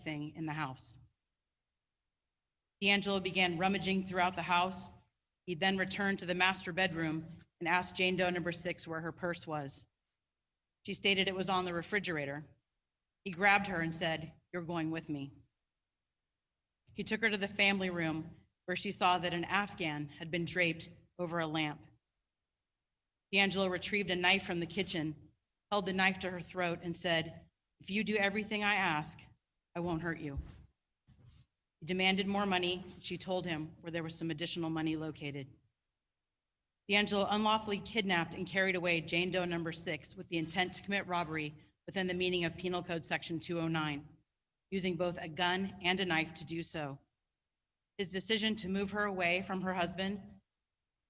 everything in the house. DeAngelo began rummaging throughout the house. He then returned to the master bedroom and asked Jane Doe number 6 where her purse was. She stated it was on the refrigerator. He grabbed her and said, "You're going with me." He took her to the family room where she saw that an Afghan had been draped over a lamp. DeAngelo retrieved a knife from the kitchen, held the knife to her throat, and said, "If you do everything I ask, I won't hurt you." He demanded more money. She told him where there was some additional money located. DeAngelo unlawfully kidnapped and carried away Jane Doe number 6 with the intent to commit robbery within the meaning of Penal Code Section 209, using both a gun and a knife to do so. His decision to move her away from her husband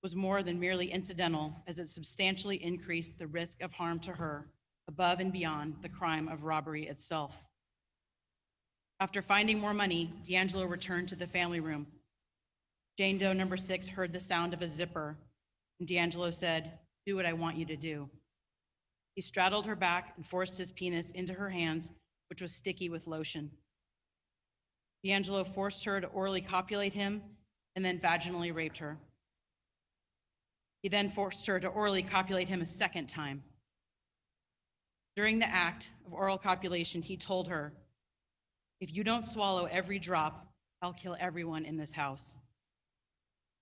was more than merely incidental, as it substantially increased the risk of harm to her above and beyond the crime of robbery itself. After finding more money, DeAngelo returned to the family room. Jane Doe number 6 heard the sound of a zipper, and DeAngelo said, "Do what I want you to do." He straddled her back and forced his penis into her hands, which was sticky with lotion. DeAngelo forced her to orally copulate him and then vaginally raped her. He then forced her to orally copulate him a second time. During the act of oral copulation, he told her, "If you don't swallow every drop, I'll kill everyone in this house."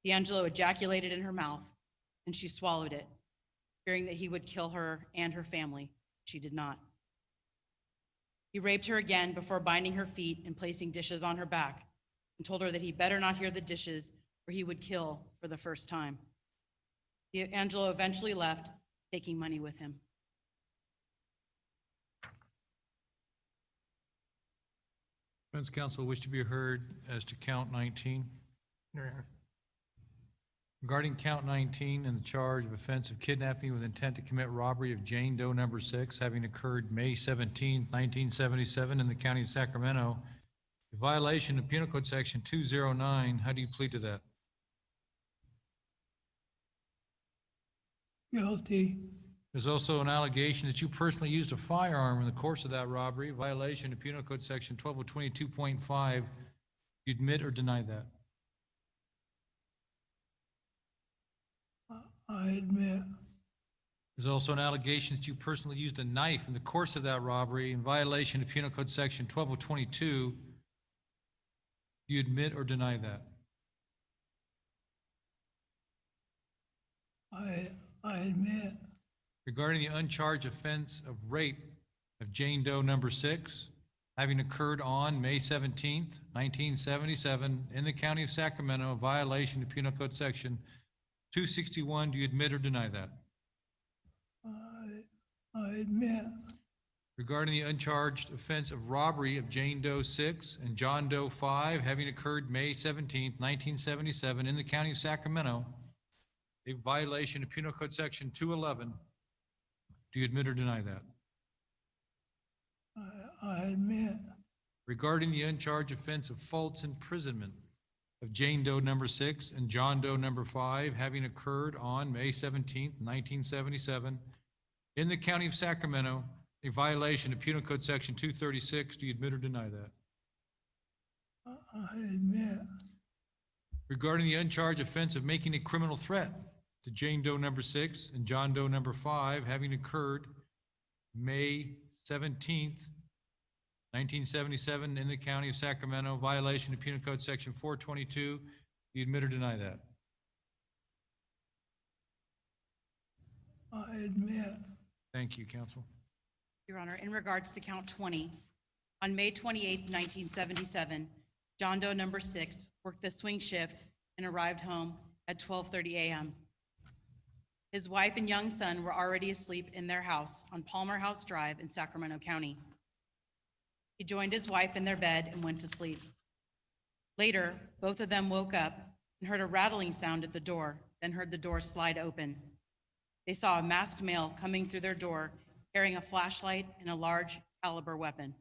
DeAngelo ejaculated in her mouth, and she swallowed it, fearing that he would kill her and her family. She did not. He raped her again before binding her feet and placing dishes on her back, and told her that he better not hear the dishes or he would kill for the first time. DeAngelo eventually left, taking money with him. Defense counsel wish to be heard as to count 19. Your Honor. Regarding count 19 and the charge of offense of kidnapping with intent to commit robbery of Jane Doe number 6, having occurred May 17, 1977 in the county of Sacramento, a violation of Penal Code Section 209, how do you plead to that? Guilty. There's also an allegation that you personally used a firearm in the course of that robbery, violation of Penal Code Section 12022.5. You admit or deny that? I admit. There's also an allegation that you personally used a knife in the course of that robbery in violation of Penal Code Section 12022. You admit or deny that? I admit. Regarding the uncharged offense of rape of Jane Doe number 6, having occurred on May 17th, 1977 in the county of Sacramento, a violation of Penal Code Section 261, do you admit or deny that? I admit. Regarding the uncharged offense of robbery of Jane Doe 6 and John Doe 5, having occurred May 17th, 1977 in the county of Sacramento, a violation of Penal Code Section 211, do you admit or deny that? I admit. Regarding the uncharged offense of false imprisonment of Jane Doe number 6 and John Doe number 5, having occurred on May 17th, 1977 in the county of Sacramento, a violation of Penal Code Section 236, do you admit or deny that? I admit. Regarding the uncharged offense of making a criminal threat to Jane Doe number 6 and John Doe number 5, having occurred May 17th, 1977 in the county of Sacramento, violation of Penal Code Section 422, do you admit or deny that? I admit. Thank you, counsel. Your Honor, in regards to count 20, on May 28th, 1977, John Doe number 6 worked the swing shift and arrived home at 12:30 a.m. His wife and young son were already asleep in their house on Palmer House Drive in Sacramento County. He joined his wife in their bed and went to sleep. Later, both of them woke up and heard a rattling sound at the door, then heard the door slide open. They saw a masked male coming through their door carrying a flashlight and a large caliber weapon.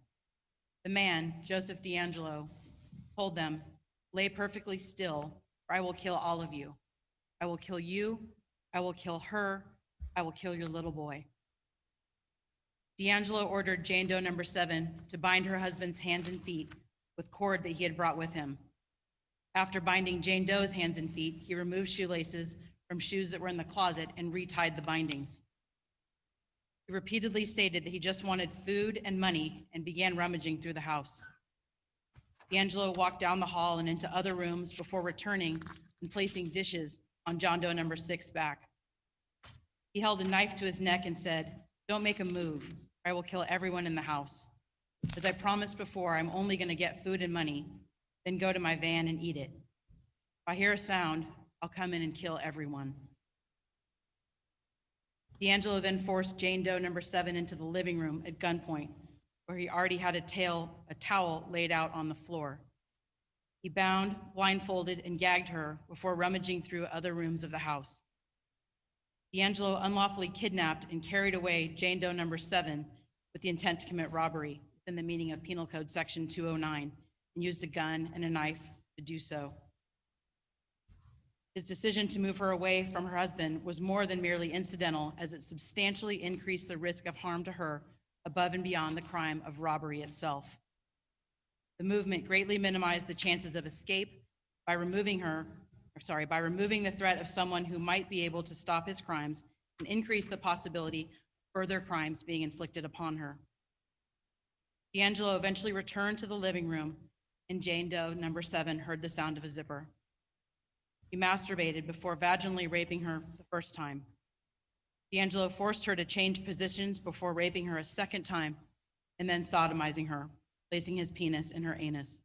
The man, Joseph DeAngelo, told them, "Lay perfectly still, or I will kill all of you. I will kill you, I will kill her, I will kill your little boy." DeAngelo ordered Jane Doe number 7 to bind her husband's hands and feet with cord that he had brought with him. After binding Jane Doe's hands and feet, he removed shoelaces from shoes that were in the closet and retied the bindings. He repeatedly stated that he just wanted food and money and began rummaging through the house. DeAngelo walked down the hall and into other rooms before returning and placing dishes on John Doe number 6's back. He held a knife to his neck and said, "Don't make a move, or I will kill everyone in the house. As I promised before, I'm only going to get food and money, then go to my van and eat it. If I hear a sound, I'll come in and kill everyone." DeAngelo then forced Jane Doe number 7 into the living room at gunpoint, where he already had a towel laid out on the floor. He bound, blindfolded, and gagged her before rummaging through other rooms of the house. DeAngelo unlawfully kidnapped and carried away Jane Doe number 7 with the intent to commit robbery within the meaning of Penal Code Section 209 and used a gun and a knife to do so. His decision to move her away from her husband was more than merely incidental, as it substantially increased the risk of harm to her above and beyond the crime of robbery itself. The movement greatly minimized the chances of escape by removing the threat of someone who might be able to stop his crimes and increase the possibility of further crimes being inflicted upon her. DeAngelo eventually returned to the living room, and Jane Doe number 7 heard the sound of a zipper. He masturbated before vaginally raping her the first time. DeAngelo forced her to change positions before raping her a second time and then sodomizing her, placing his penis in her anus.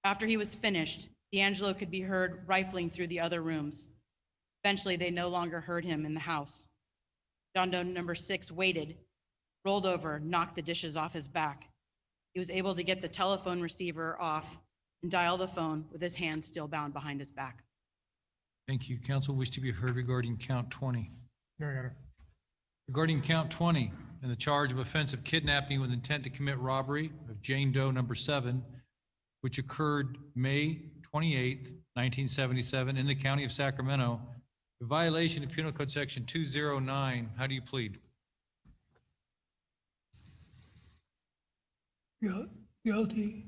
After he was finished, DeAngelo could be heard rifling through the other rooms. Eventually, they no longer heard him in the house. John Doe number 6 waited, rolled over, knocked the dishes off his back. He was able to get the telephone receiver off and dial the phone with his hands still bound behind his back. Thank you. Counsel wish to be heard regarding count 20. Your Honor. Regarding count 20 and the charge of offense of kidnapping with intent to commit robbery of Jane Doe number 7, which occurred May 28th, 1977 in the county of Sacramento, a violation of Penal Code Section 209. How do you plead? Guilty.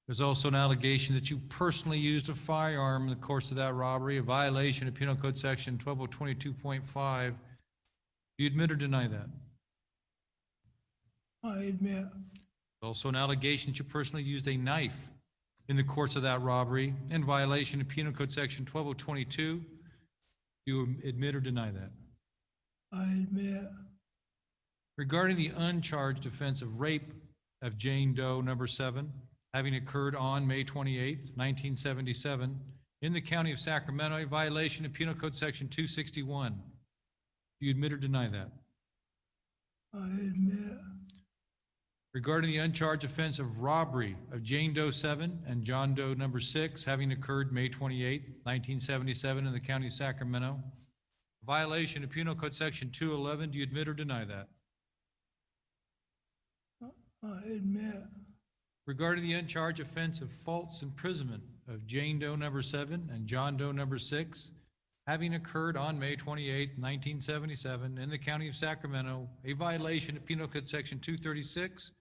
There's also an allegation that you personally used a firearm in the course of that robbery, a violation of Penal Code Section 12022.5. Do you admit or deny that? I admit. There's also an allegation that you personally used a knife in the course of that robbery in violation of Penal Code Section 12022. Do you admit or deny that? I admit. Regarding the uncharged offense of rape of Jane Doe number 7, having occurred on May 28, 1977, in the county of Sacramento, a violation of Penal Code Section 261. Do you admit or deny that? I admit. Regarding the uncharged offense of robbery of Jane Doe 7 and John Doe number 6, having occurred May 28, 1977, in the county of Sacramento, a violation of Penal Code Section 211. Do you admit or deny that? I admit. Regarding the uncharged offense of false imprisonment of Jane Doe number 7 and John Doe number 6, having occurred on May 28, 1977, in the county of Sacramento, a violation of Penal Code Section 236.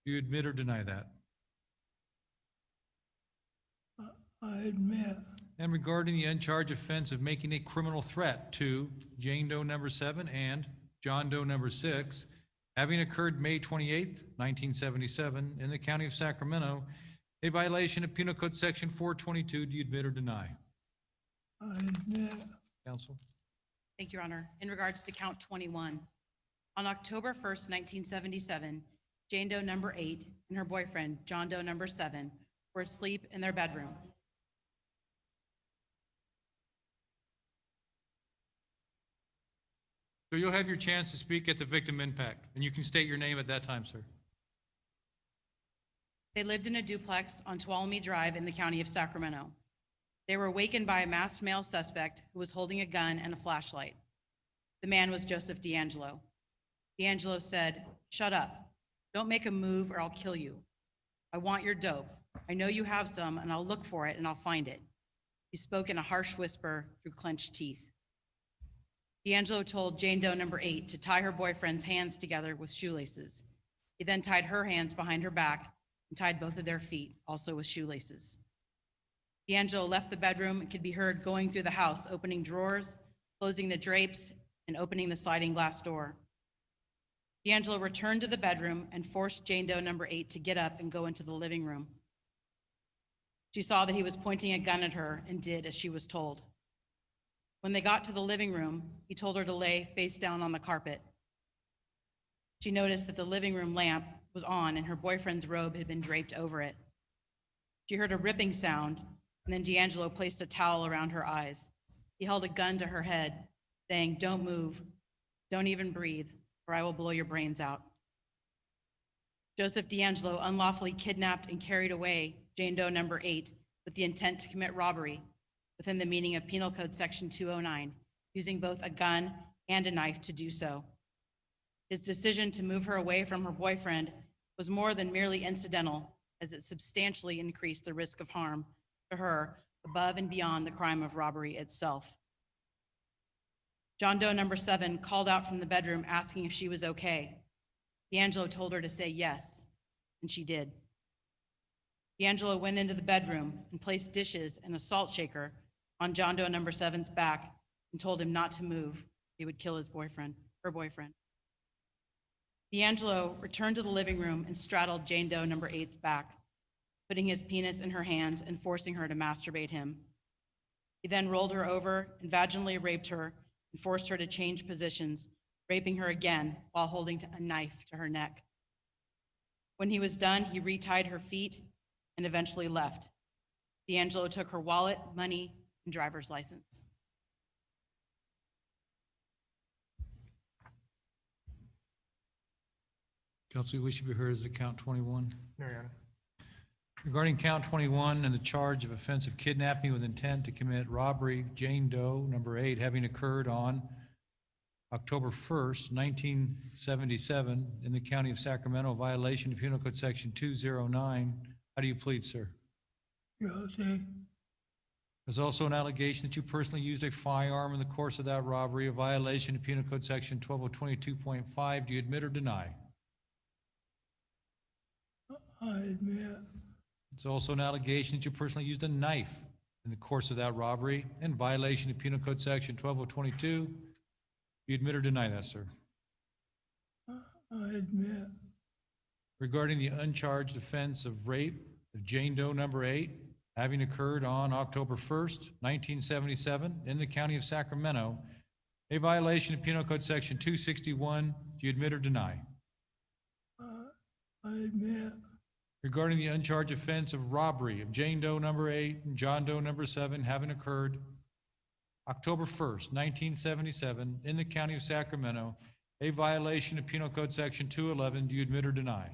Do you admit or deny that? I admit. And regarding the uncharged offense of making a criminal threat to Jane Doe number 7 and John Doe number 6, having occurred May 28, 1977, in the county of Sacramento, a violation of Penal Code Section 422. Do you admit or deny? I admit. Counsel? Thank you, Your Honor. In regards to count 21, on October 1st, 1977, Jane Doe number 8 and her boyfriend, John Doe number 7, were asleep in their bedroom. So you'll have your chance to speak at the victim impact, and you can state your name at that time, sir. They lived in a duplex on Tuolumne Drive in the county of Sacramento. They were awakened by a masked male suspect who was holding a gun and a flashlight. The man was Joseph DeAngelo. DeAngelo said, "Shut up. Don't make a move or I'll kill you. I want your dope. I know you have some and I'll look for it and I'll find it." He spoke in a harsh whisper through clenched teeth. DeAngelo told Jane Doe number 8 to tie her boyfriend's hands together with shoelaces. He then tied her hands behind her back and tied both of their feet, also with shoelaces. DeAngelo left the bedroom and could be heard going through the house, opening drawers, closing the drapes, and opening the sliding glass door. DeAngelo returned to the bedroom and forced Jane Doe number 8 to get up and go into the living room. She saw that he was pointing a gun at her and did as she was told. When they got to the living room, he told her to lay face down on the carpet. She noticed that the living room lamp was on and her boyfriend's robe had been draped over it. She heard a ripping sound, and then DeAngelo placed a towel around her eyes. He held a gun to her head, saying, "Don't move, don't even breathe, or I will blow your brains out." Joseph DeAngelo unlawfully kidnapped and carried away Jane Doe number 8 with the intent to commit robbery within the meaning of Penal Code Section 209, using both a gun and a knife to do so. His decision to move her away from her boyfriend was more than merely incidental, as it substantially increased the risk of harm to her above and beyond the crime of robbery itself. John Doe number 7 called out from the bedroom asking if she was okay. DeAngelo told her to say yes, and she did. DeAngelo went into the bedroom and placed dishes and a salt shaker on John Doe number 7's back and told him not to move. He would kill her boyfriend. DeAngelo returned to the living room and straddled Jane Doe number 8's back, putting his penis in her hands and forcing her to masturbate him. He then rolled her over and vaginally raped her and forced her to change positions, raping her again while holding a knife to her neck. When he was done, he retied her feet and eventually left. DeAngelo took her wallet, money, and driver's license. Counsel, you wish to be heard as to count 21? No, Your Honor. Regarding count 21 and the charge of offensive kidnapping with intent to commit robbery, Jane Doe number 8, having occurred on October 1st, 1977, in the county of Sacramento, violation of Penal Code Section 209. How do you plead, sir? Guilty. There's also an allegation that you personally used a firearm in the course of that robbery, a violation of Penal Code Section 12022.5. Do you admit or deny? I admit. There's also an allegation that you personally used a knife in the course of that robbery in violation of Penal Code Section 12022. Do you admit or deny that, sir? I admit. Regarding the uncharged offense of rape of Jane Doe number 8, having occurred on October 1st, 1977, in the county of Sacramento, a violation of Penal Code Section 261. Do you admit or deny? I admit. Regarding the uncharged offense of robbery of Jane Doe number 8 and John Doe number 7, having occurred October 1st, 1977, in the county of Sacramento, a violation of Penal Code Section 211. Do you admit or deny?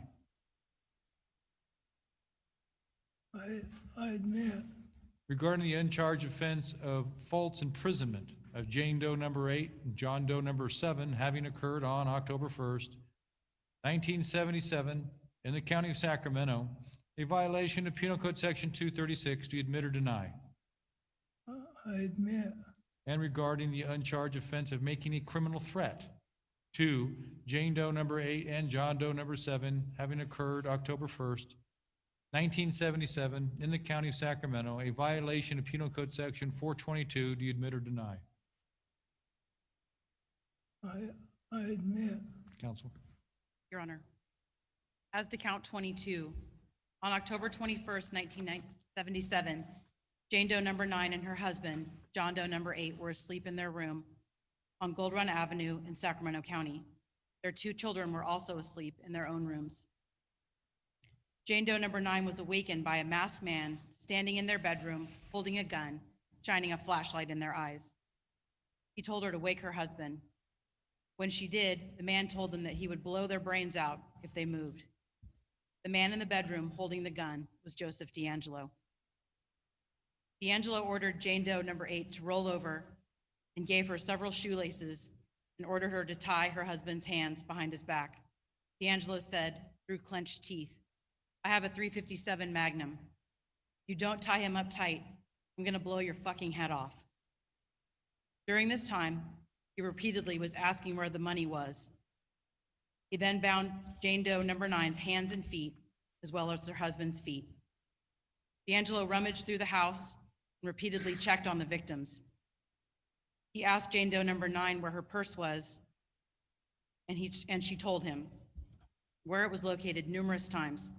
I admit. Regarding the uncharged offense of false imprisonment of Jane Doe number 8 and John Doe number 7, having occurred on October 1st, 1977, in the county of Sacramento, a violation of Penal Code Section 236. Do you admit or deny? I admit. And regarding the uncharged offense of making a criminal threat to Jane Doe number 8 and John Doe number 7, having occurred October 1st, 1977, in the county of Sacramento, a violation of Penal Code Section 422. Do you admit or deny? I admit. Counsel. Your Honor, as to count 22, on October 21st, 1977, Jane Doe number 9 and her husband, John Doe number 8, were asleep in their room on Gold Run Avenue in Sacramento County. Their 2 children were also asleep in their own rooms. Jane Doe number 9 was awakened by a masked man standing in their bedroom, holding a gun, shining a flashlight in their eyes. He told her to wake her husband. When she did, the man told them that he would blow their brains out if they moved. The man in the bedroom holding the gun was Joseph DeAngelo. DeAngelo ordered Jane Doe number 8 to roll over and gave her several shoelaces and ordered her to tie her husband's hands behind his back. DeAngelo said through clenched teeth, "I have a .357 Magnum. You don't tie him up tight, I'm gonna blow your fucking head off." During this time, he repeatedly was asking where the money was. He then bound Jane Doe number 9's hands and feet as well as her husband's feet. DeAngelo rummaged through the house and repeatedly checked on the victims. He asked Jane Doe number 9 where her purse was, and she told him where it was located numerous times.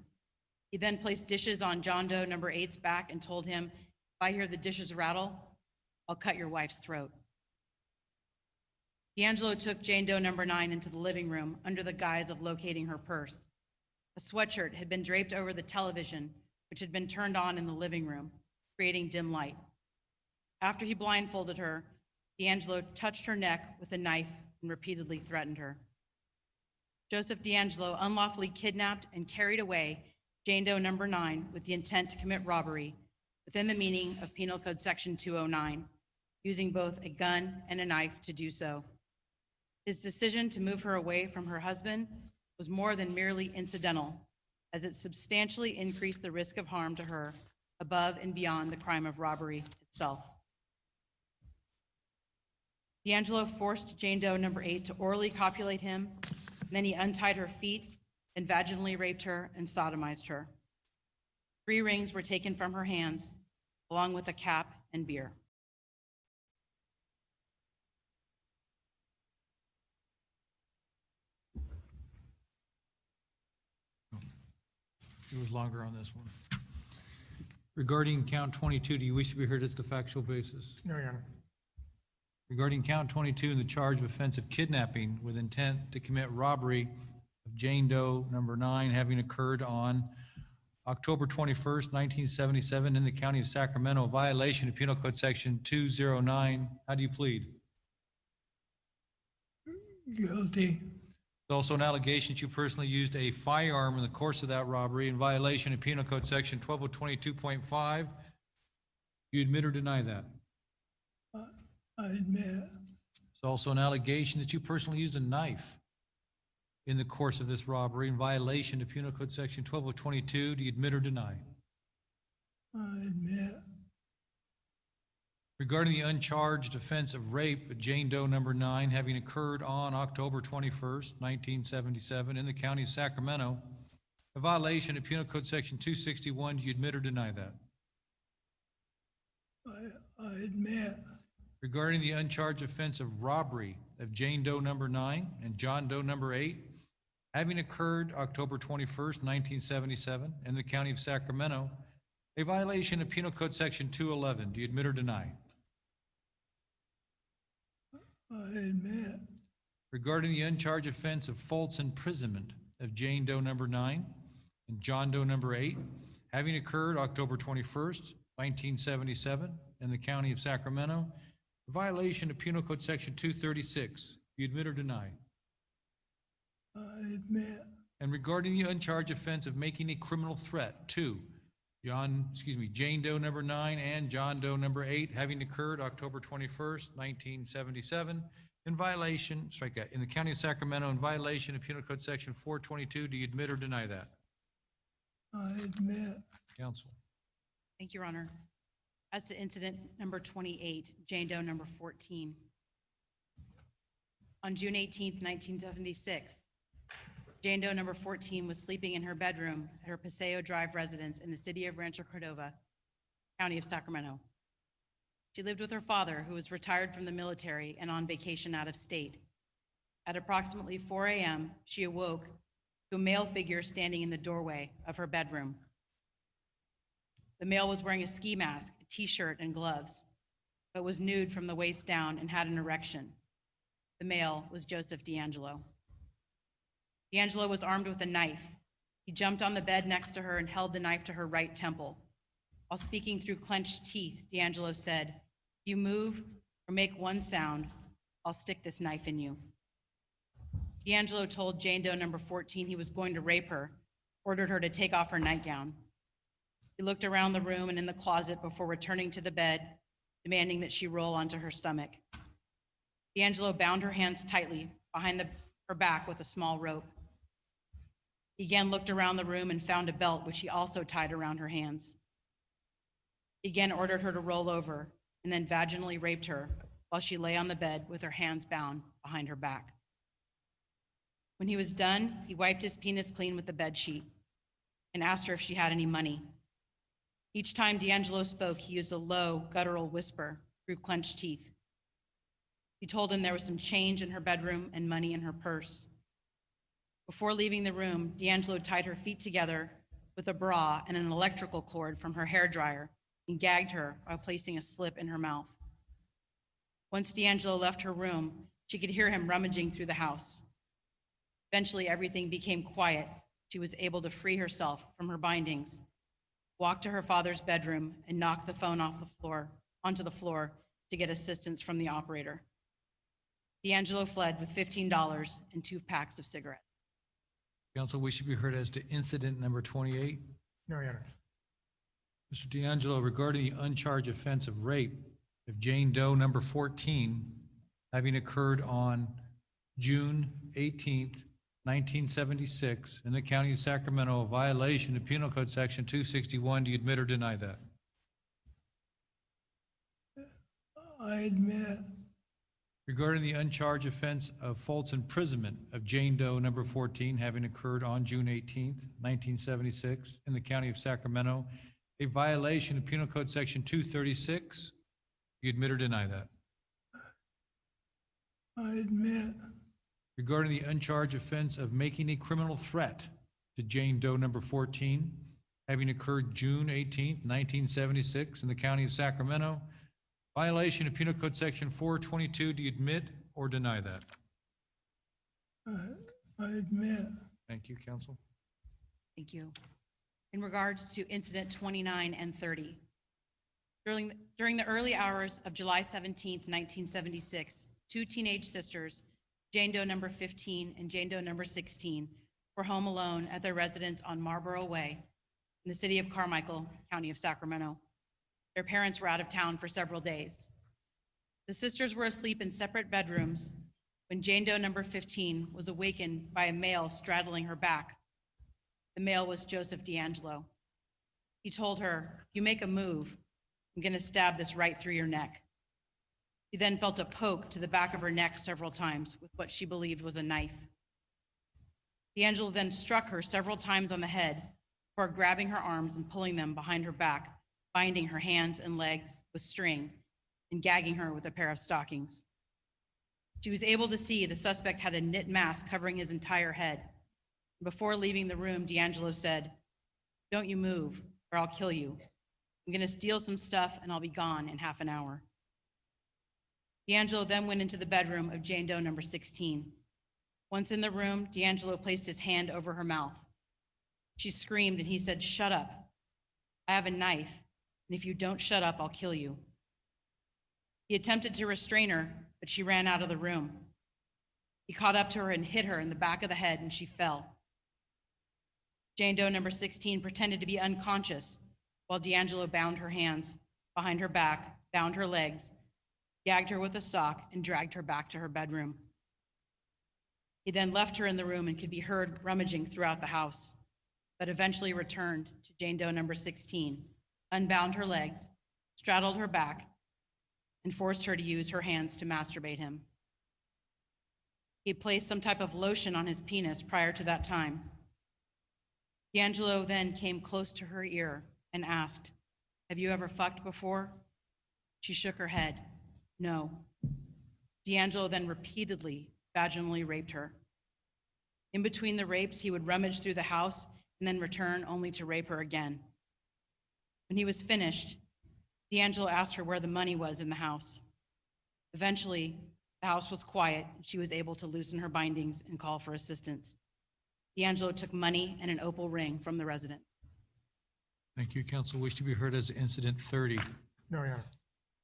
He then placed dishes on John Doe number 8's back and told him, "If I hear the dishes rattle, I'll cut your wife's throat." DeAngelo took Jane Doe number 9 into the living room under the guise of locating her purse. A sweatshirt had been draped over the television, which had been turned on in the living room, creating dim light. After he blindfolded her, DeAngelo touched her neck with a knife and repeatedly threatened her. Joseph DeAngelo unlawfully kidnapped and carried away Jane Doe number 9 with the intent to commit robbery within the meaning of Penal Code Section 209, using both a gun and a knife to do so. His decision to move her away from her husband was more than merely incidental, as it substantially increased the risk of harm to her above and beyond the crime of robbery itself. DeAngelo forced Jane Doe number 8 to orally copulate him, and then he untied her feet and vaginally raped her and sodomized her. 3 rings were taken from her hands, along with a cap and beer. It was longer on this one. Regarding count 22, do you wish to be heard as the factual basis? No, Your Honor. Regarding count 22 in the charge of offense of kidnapping with intent to commit robbery of Jane Doe number 9 having occurred on October 21st, 1977 in the county of Sacramento, a violation of Penal Code Section 209. How do you plead? Guilty. There's also an allegation that you personally used a firearm in the course of that robbery in violation of Penal Code Section 12022.5. You admit or deny that? I admit. There's also an allegation that you personally used a knife in the course of this robbery in violation of Penal Code Section 12022. Do you admit or deny? I admit. Regarding the uncharged offense of rape of Jane Doe number 9 having occurred on October 21st, 1977 in the county of Sacramento, a violation of Penal Code Section 261, do you admit or deny that? I admit. Regarding the uncharged offense of robbery of Jane Doe number 9 and John Doe number 8 having occurred October 21st, 1977 in the county of Sacramento, a violation of Penal Code Section 211, do you admit or deny? I admit. Regarding the uncharged offense of false imprisonment of Jane Doe number 9 and John Doe number 8, having occurred October 21st, 1977 in the county of Sacramento, a violation of Penal Code Section 236, do you admit or deny? I admit. And regarding the uncharged offense of making a criminal threat to Jane Doe number 9 and John Doe number 8, having occurred October 21st, 1977, in violation, in the county of Sacramento, in violation of Penal Code Section 422, do you admit or deny that? I admit. Counsel. Thank you, Your Honor. As to incident number 28, Jane Doe number 14. On June 18th, 1976, Jane Doe number 14 was sleeping in her bedroom at her Paseo Drive residence in the city of Rancho Cordova, county of Sacramento. She lived with her father, who was retired from the military and on vacation out of state. At approximately 4 a.m., she awoke to a male figure standing in the doorway of her bedroom. The male was wearing a ski mask, a t-shirt, and gloves, but was nude from the waist down and had an erection. The male was Joseph DeAngelo. DeAngelo was armed with a knife. He jumped on the bed next to her and held the knife to her right temple. While speaking through clenched teeth, DeAngelo said, "If you move or make one sound, I'll stick this knife in you." DeAngelo told Jane Doe number 14 he was going to rape her, ordered her to take off her nightgown. He looked around the room and in the closet before returning to the bed, demanding that she roll onto her stomach. DeAngelo bound her hands tightly behind her back with a small rope. He again looked around the room and found a belt, which he also tied around her hands. He again ordered her to roll over and then vaginally raped her while she lay on the bed with her hands bound behind her back. When he was done, he wiped his penis clean with the bed sheet. and asked her if she had any money. Each time DeAngelo spoke, he used a low, guttural whisper through clenched teeth. He told him there was some change in her bedroom and money in her purse. Before leaving the room, DeAngelo tied her feet together with a bra and an electrical cord from her hairdryer and gagged her while placing a slip in her mouth. Once DeAngelo left her room, she could hear him rummaging through the house. Eventually, everything became quiet. She was able to free herself from her bindings, walk to her father's bedroom, and knock the phone onto the floor to get assistance from the operator. DeAngelo fled with $15 and 2 packs of cigarettes. Counsel, we should be heard as to incident number 28. No, Your Honor. Mr. DeAngelo, regarding the uncharged offense of rape of Jane Doe number 14, having occurred on June 18th, 1976, in the county of Sacramento, a violation of Penal Code Section 261, do you admit or deny that? I admit. Regarding the uncharged offense of false imprisonment of Jane Doe number 14, having occurred on June 18th, 1976, in the county of Sacramento, a violation of Penal Code Section 236, do you admit or deny that? I admit. Regarding the uncharged offense of making a criminal threat to Jane Doe number 14, having occurred June 18th, 1976, in the county of Sacramento, violation of Penal Code Section 422, do you admit or deny that? I admit. Thank you, counsel. Thank you. In regards to incident 29 and 30, during the early hours of July 17th, 1976, 2 teenage sisters, Jane Doe number 15 and Jane Doe number 16, were home alone at their residence on Marlboro Way in the city of Carmichael, county of Sacramento. Their parents were out of town for several days. The sisters were asleep in separate bedrooms when Jane Doe number 15 was awakened by a male straddling her back. The male was Joseph DeAngelo. He told her, "You make a move, I'm going to stab this right through your neck." He then felt a poke to the back of her neck several times with what she believed was a knife. DeAngelo then struck her several times on the head before grabbing her arms and pulling them behind her back, binding her hands and legs with string and gagging her with a pair of stockings. She was able to see the suspect had a knit mask covering his entire head. Before leaving the room, DeAngelo said, "Don't you move or I'll kill you. I'm going to steal some stuff and I'll be gone in half an hour." DeAngelo then went into the bedroom of Jane Doe number 16. Once in the room, DeAngelo placed his hand over her mouth. She screamed and he said, "Shut up. I have a knife, and if you don't shut up, I'll kill you." He attempted to restrain her, but she ran out of the room. He caught up to her and hit her in the back of the head, and she fell. Jane Doe number 16 pretended to be unconscious while DeAngelo bound her hands behind her back, bound her legs, gagged her with a sock, and dragged her back to her bedroom. He then left her in the room and could be heard rummaging throughout the house, but eventually returned to Jane Doe number 16, unbound her legs, straddled her back, and forced her to use her hands to masturbate him. He placed some type of lotion on his penis prior to that time. DeAngelo then came close to her ear and asked, "Have you ever fucked before?" She shook her head. No. DeAngelo then repeatedly vaginally raped her. In between the rapes, he would rummage through the house and then return only to rape her again. When he was finished, DeAngelo asked her where the money was in the house. Eventually, the house was quiet, and she was able to loosen her bindings and call for assistance. DeAngelo took money and an opal ring from the residence. Thank you, counsel. Wish to be heard as to incident 30. No, Your Honor.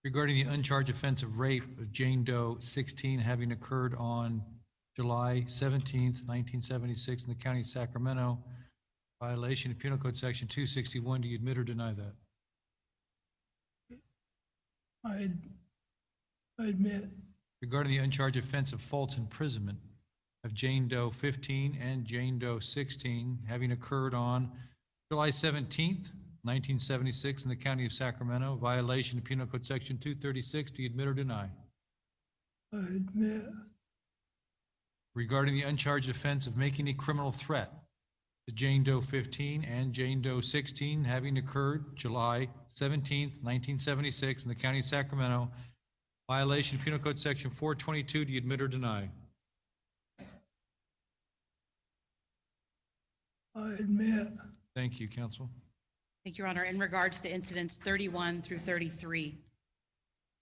Regarding the uncharged offense of rape of Jane Doe 16, having occurred on July 17th, 1976, in the county of Sacramento, violation of Penal Code Section 261, do you admit or deny that? I admit. Regarding the uncharged offense of false imprisonment of Jane Doe 15 and Jane Doe 16, having occurred on July 17th, 1976, in the county of Sacramento, violation of Penal Code Section 236, do you admit or deny? I admit. Regarding the uncharged offense of making a criminal threat to Jane Doe 15 and Jane Doe 16, having occurred July 17th, 1976 in the County of Sacramento. Violation of Penal Code Section 422. Do you admit or deny? I admit. Thank you, counsel. Thank you, Your Honor. In regards to incidents 31 through 33,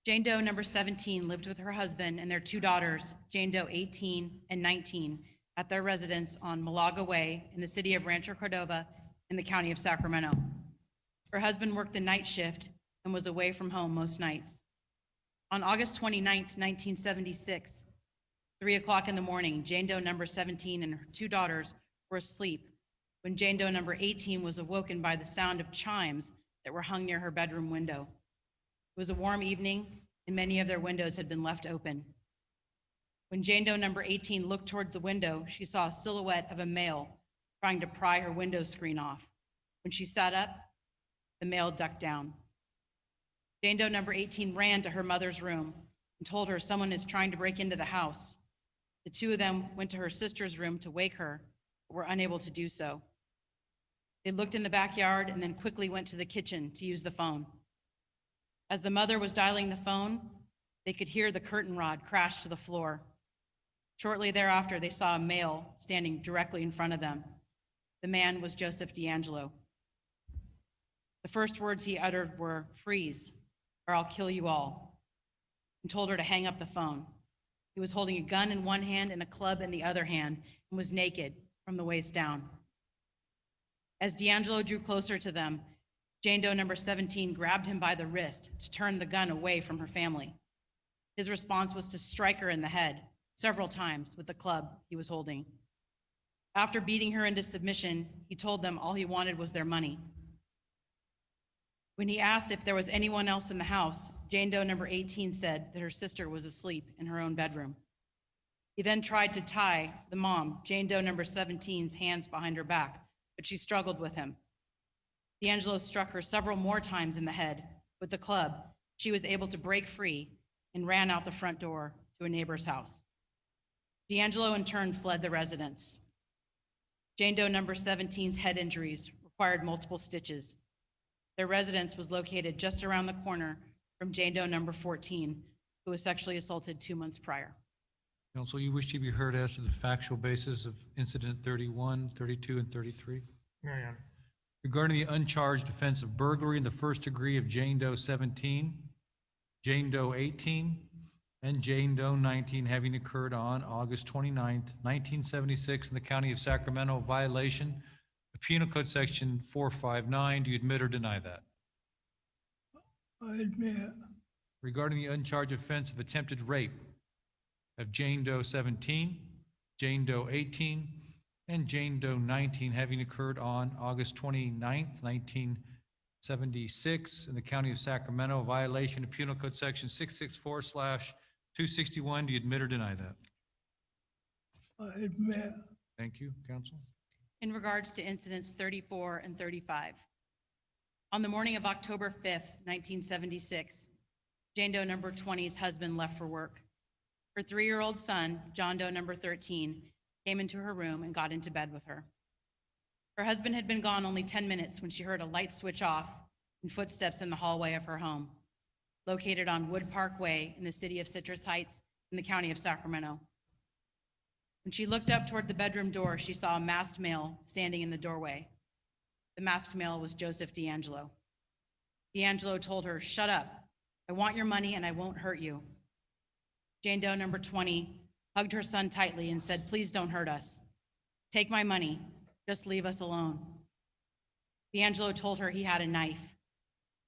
Jane Doe number 17 lived with her husband and their two daughters, Jane Doe 18 and 19, at their residence on Malaga Way in the city of Rancho Cordova in the County of Sacramento. Her husband worked the night shift and was away from home most nights. On August 29th, 1976, 3 o'clock in the morning, Jane Doe number 17 and her two daughters were asleep when Jane Doe number 18 was awoken by the sound of chimes that were hung near her bedroom window. It was a warm evening, and many of their windows had been left open. When Jane Doe number 18 looked toward the window, she saw a silhouette of a male trying to pry her window screen off. When she sat up, the male ducked down. Jane Doe number 18 ran to her mother's room and told her someone is trying to break into the house. The two of them went to her sister's room to wake her, but were unable to do so. They looked in the backyard and then quickly went to the kitchen to use the phone. As the mother was dialing the phone, they could hear the curtain rod crash to the floor. Shortly thereafter, they saw a male standing directly in front of them. The man was Joseph DeAngelo. The first words he uttered were, "Freeze, or I'll kill you all," and told her to hang up the phone. He was holding a gun in one hand and a club in the other hand and was naked from the waist down. As DeAngelo drew closer to them, Jane Doe number 17 grabbed him by the wrist to turn the gun away from her family. His response was to strike her in the head several times with the club he was holding. After beating her into submission, he told them all he wanted was their money. When he asked if there was anyone else in the house, Jane Doe number 18 said that her sister was asleep in her own bedroom. He then tried to tie the mom, Jane Doe number 17's hands behind her back, but she struggled with him. DeAngelo struck her several more times in the head with the club. She was able to break free and ran out the front door to a neighbor's house. DeAngelo in turn fled the residence. Jane Doe number 17's head injuries required multiple stitches. Their residence was located just around the corner from Jane Doe number 14, who was sexually assaulted 2 months prior. Counsel, you wish to be heard as to the factual basis of incident 31, 32, and 33? Mary Ann. Regarding the uncharged offense of burglary in the first degree of Jane Doe 17, Jane Doe 18, and Jane Doe 19 having occurred on August 29th, 1976 in the County of Sacramento, violation of Penal Code Section 459. Do you admit or deny that? I admit. Regarding the uncharged offense of attempted rape of Jane Doe 17, Jane Doe 18, and Jane Doe 19 having occurred on August 29th, 1976 in the County of Sacramento, violation of Penal Code Section 664/261. Do you admit or deny that? I admit. Thank you, counsel. In regards to incidents 34 and 35, on the morning of October 5th, 1976, Jane Doe number 20's husband left for work. Her 3-year-old son, John Doe number 13, came into her room and got into bed with her. Her husband had been gone only 10 minutes when she heard a light switch off and footsteps in the hallway of her home, located on Wood Park Way in the city of Citrus Heights in the County of Sacramento. When she looked up toward the bedroom door, she saw a masked male standing in the doorway. The masked male was Joseph DeAngelo. DeAngelo told her, "Shut up. I want your money and I won't hurt you." Jane Doe number 20 hugged her son tightly and said, "Please don't hurt us. Take my money. Just leave us alone." DeAngelo told her he had a knife.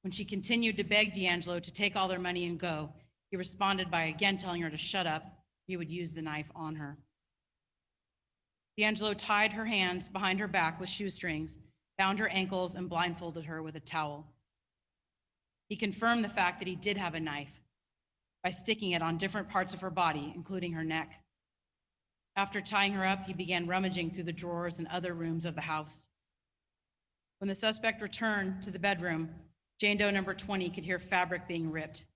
When she continued to beg DeAngelo to take all their money and go, he responded by again telling her to shut up. He would use the knife on her. DeAngelo tied her hands behind her back with shoestrings, bound her ankles, and blindfolded her with a towel. He confirmed the fact that he did have a knife by sticking it on different parts of her body, including her neck. After tying her up, he began rummaging through the drawers and other rooms of the house. When the suspect returned to the bedroom, Jane Doe number 20 could hear fabric being ripped.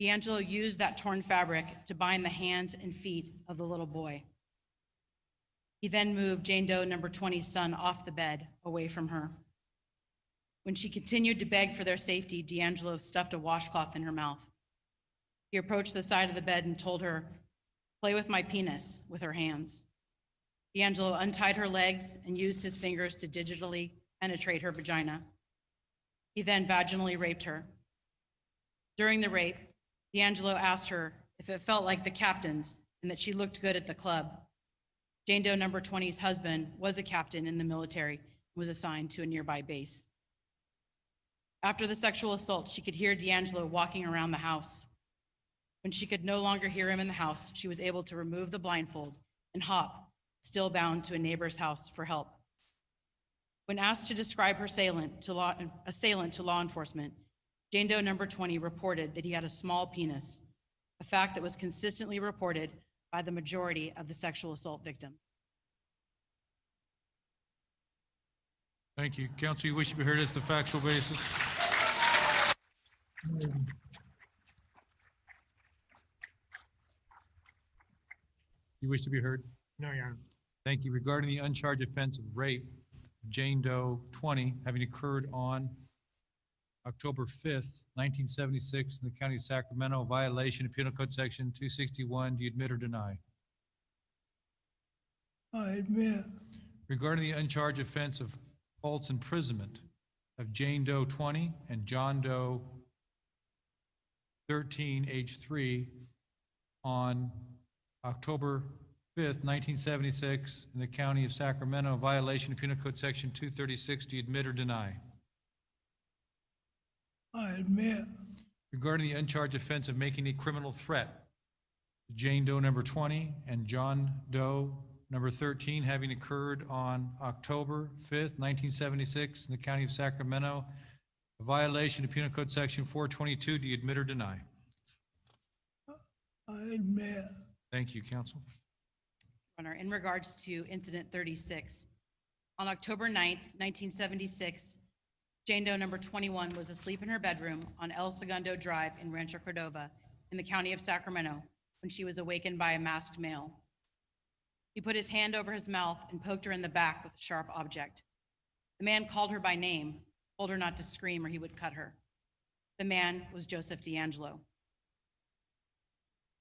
DeAngelo used that torn fabric to bind the hands and feet of the little boy. He then moved Jane Doe number 20's son off the bed, away from her. When she continued to beg for their safety, DeAngelo stuffed a washcloth in her mouth. He approached the side of the bed and told her, "Play with my penis," with her hands. DeAngelo untied her legs and used his fingers to digitally penetrate her vagina. He then vaginally raped her. During the rape, DeAngelo asked her if it felt like the captain's and that she looked good at the club. Jane Doe number 20's husband was a captain in the military and was assigned to a nearby base. After the sexual assault, she could hear DeAngelo walking around the house. When she could no longer hear him in the house, she was able to remove the blindfold and hop, still bound, to a neighbor's house for help. When asked to describe her assailant to law enforcement, Jane Doe number 20 reported that he had a small penis, a fact that was consistently reported by the majority of the sexual assault victims. Thank you. Counsel, you wish to be heard as the factual basis? You wish to be heard? No, Your Honor. Thank you. Regarding the uncharged offense of rape, Jane Doe 20, having occurred on October 5th, 1976 in the county of Sacramento, a violation of Penal Code Section 261, do you admit or deny? I admit. Regarding the uncharged offense of false imprisonment of Jane Doe 20 and John Doe 13, age 3, on October 5th, 1976, in the county of Sacramento, a violation of Penal Code Section 236, do you admit or deny? I admit. Regarding the uncharged offense of making a criminal threat to Jane Doe number 20 and John Doe number 13, having occurred on October 5th, 1976, in the county of Sacramento, a violation of Penal Code Section 422, do you admit or deny? I admit. Thank you, counsel. Your Honor, in regards to incident 36, on October 9th, 1976, Jane Doe number 21 was asleep in her bedroom on El Segundo Drive in Rancho Cordova in the county of Sacramento when she was awakened by a masked male. He put his hand over his mouth and poked her in the back with a sharp object. The man called her by name, told her not to scream or he would cut her. The man was Joseph DeAngelo.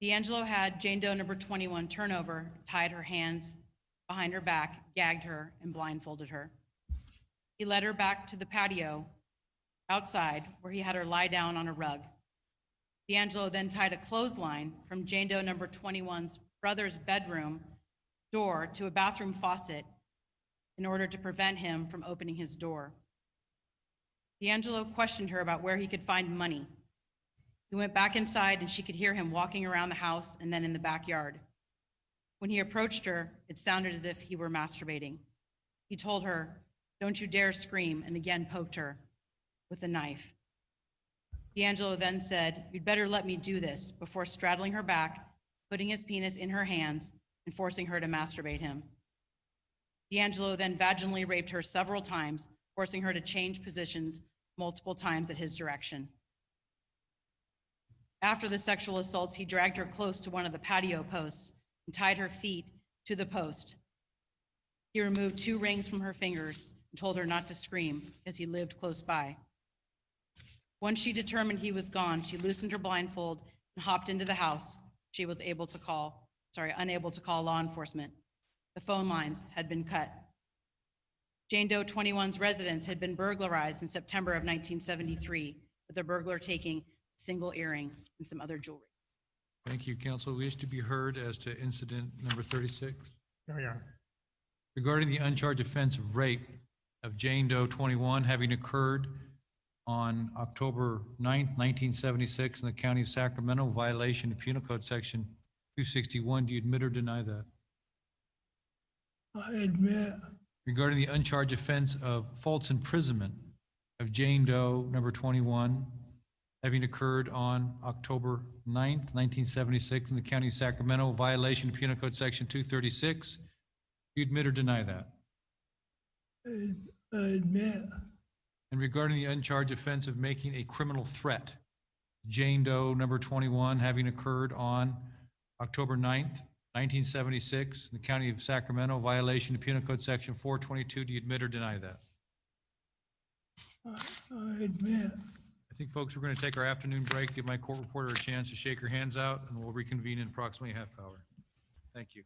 DeAngelo had Jane Doe number 21 turn over, tied her hands behind her back, gagged her, and blindfolded her. He led her back to the patio outside where he had her lie down on a rug. DeAngelo then tied a clothesline from Jane Doe number 21's brother's bedroom door to a bathroom faucet in order to prevent him from opening his door. DeAngelo questioned her about where he could find money. He went back inside and she could hear him walking around the house and then in the backyard. When he approached her, it sounded as if he were masturbating. He told her, "Don't you dare scream," and again poked her with a knife. DeAngelo then said, "You'd better let me do this," before straddling her back, putting his penis in her hands, and forcing her to masturbate him. DeAngelo then vaginally raped her several times, forcing her to change positions multiple times at his direction. After the sexual assaults, he dragged her close to one of the patio posts and tied her feet to the post. He removed 2 rings from her fingers and told her not to scream because he lived close by. Once she determined he was gone, she loosened her blindfold and hopped into the house. She was unable to call law enforcement. The phone lines had been cut. Jane Doe 21's residence had been burglarized in September of 1973, with the burglar taking a single earring and some other jewelry. Thank you, counsel. We wish to be heard as to incident number 36. No, Your Honor. Regarding the uncharged offense of rape of Jane Doe 21 having occurred on October 9th, 1976 in the county of Sacramento, violation of Penal Code Section 261, do you admit or deny that? I admit. Regarding the uncharged offense of false imprisonment of Jane Doe number 21 having occurred on October 9th, 1976 in the county of Sacramento, violation of Penal Code Section 236, do you admit or deny that? I admit. And regarding the uncharged offense of making a criminal threat, Jane Doe number 21 having occurred on October 9th, 1976, in the County of Sacramento, violation of Penal Code Section 422. Do you admit or deny that? I admit. I think, folks, we're going to take our afternoon break, give my court reporter a chance to shake her hands out, and we'll reconvene in approximately a half hour. Thank you.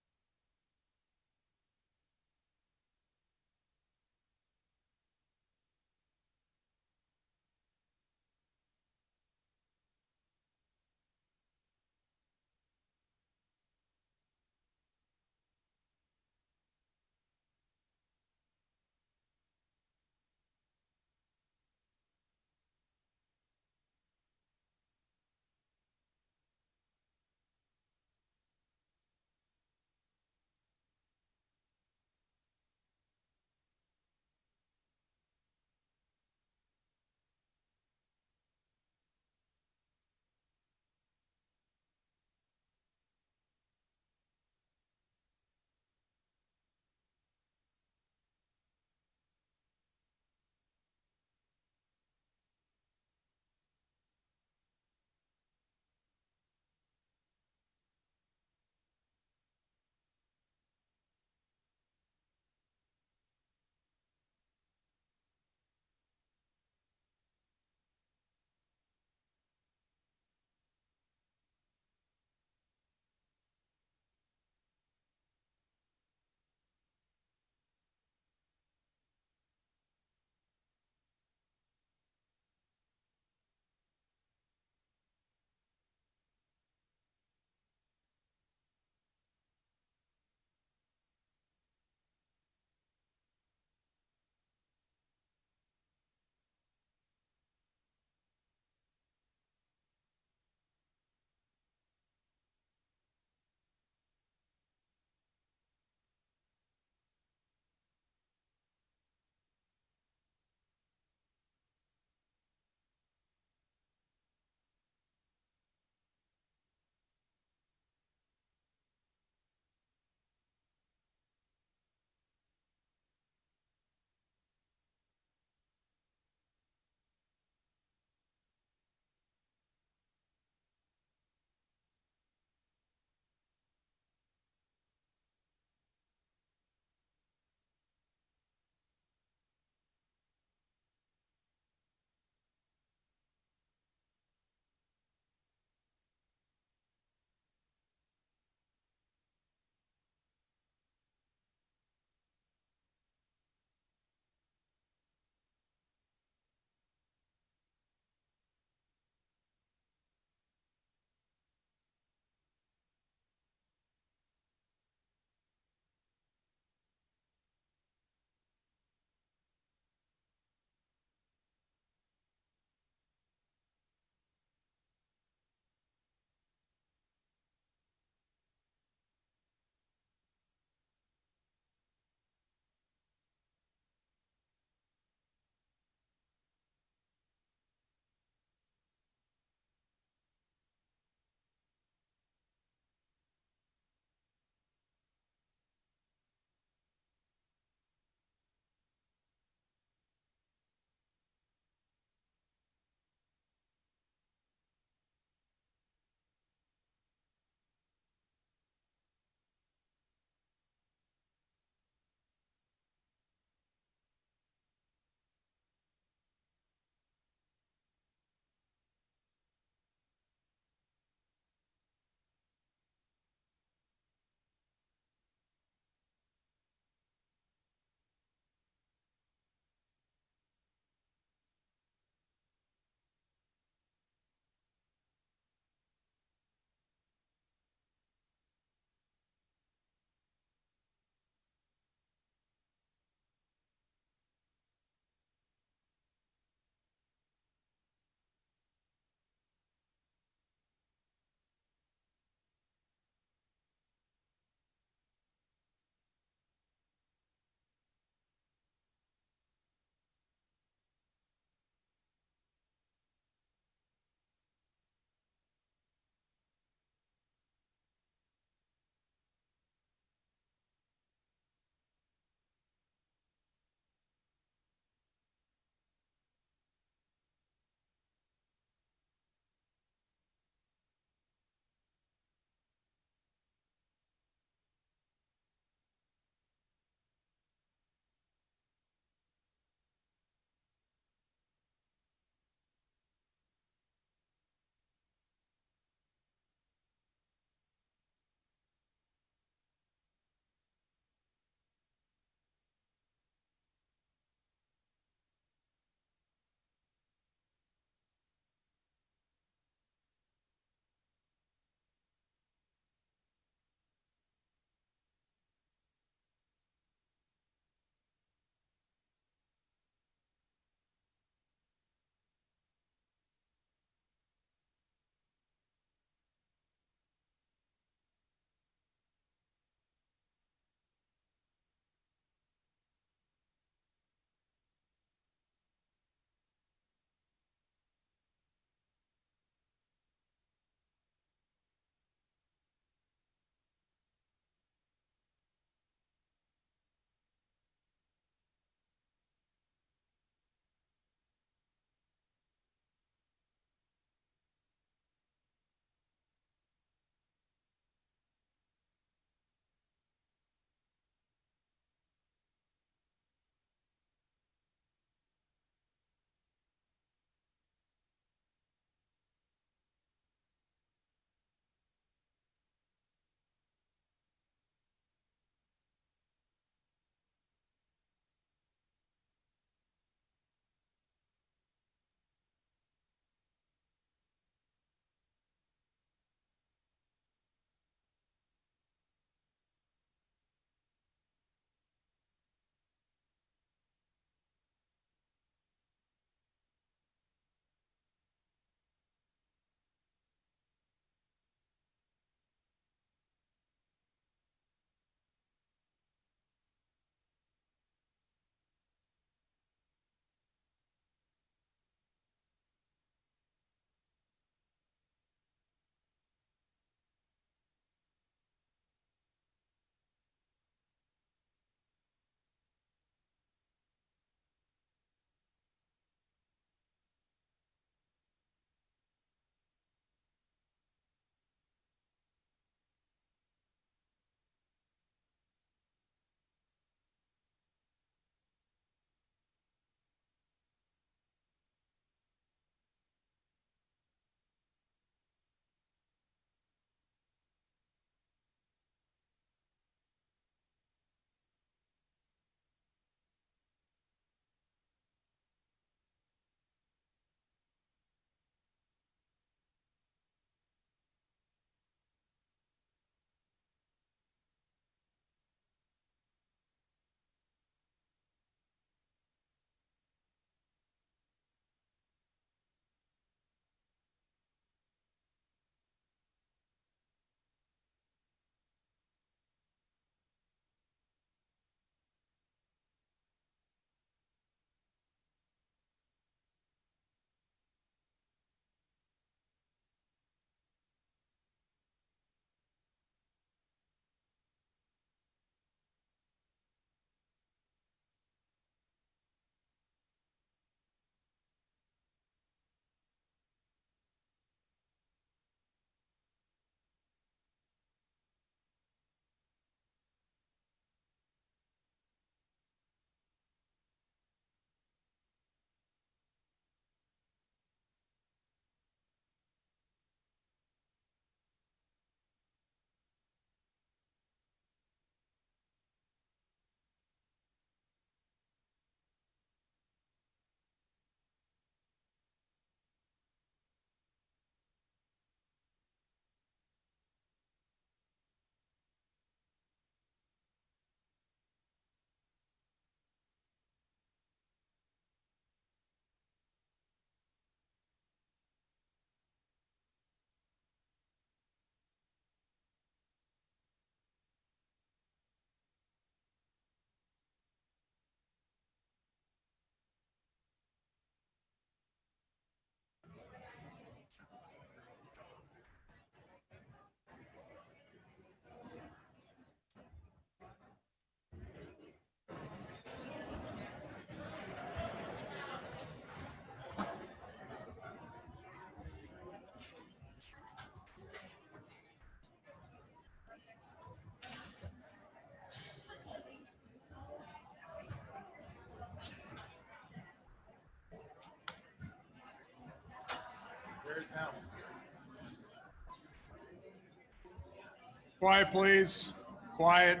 Quiet, please. Quiet.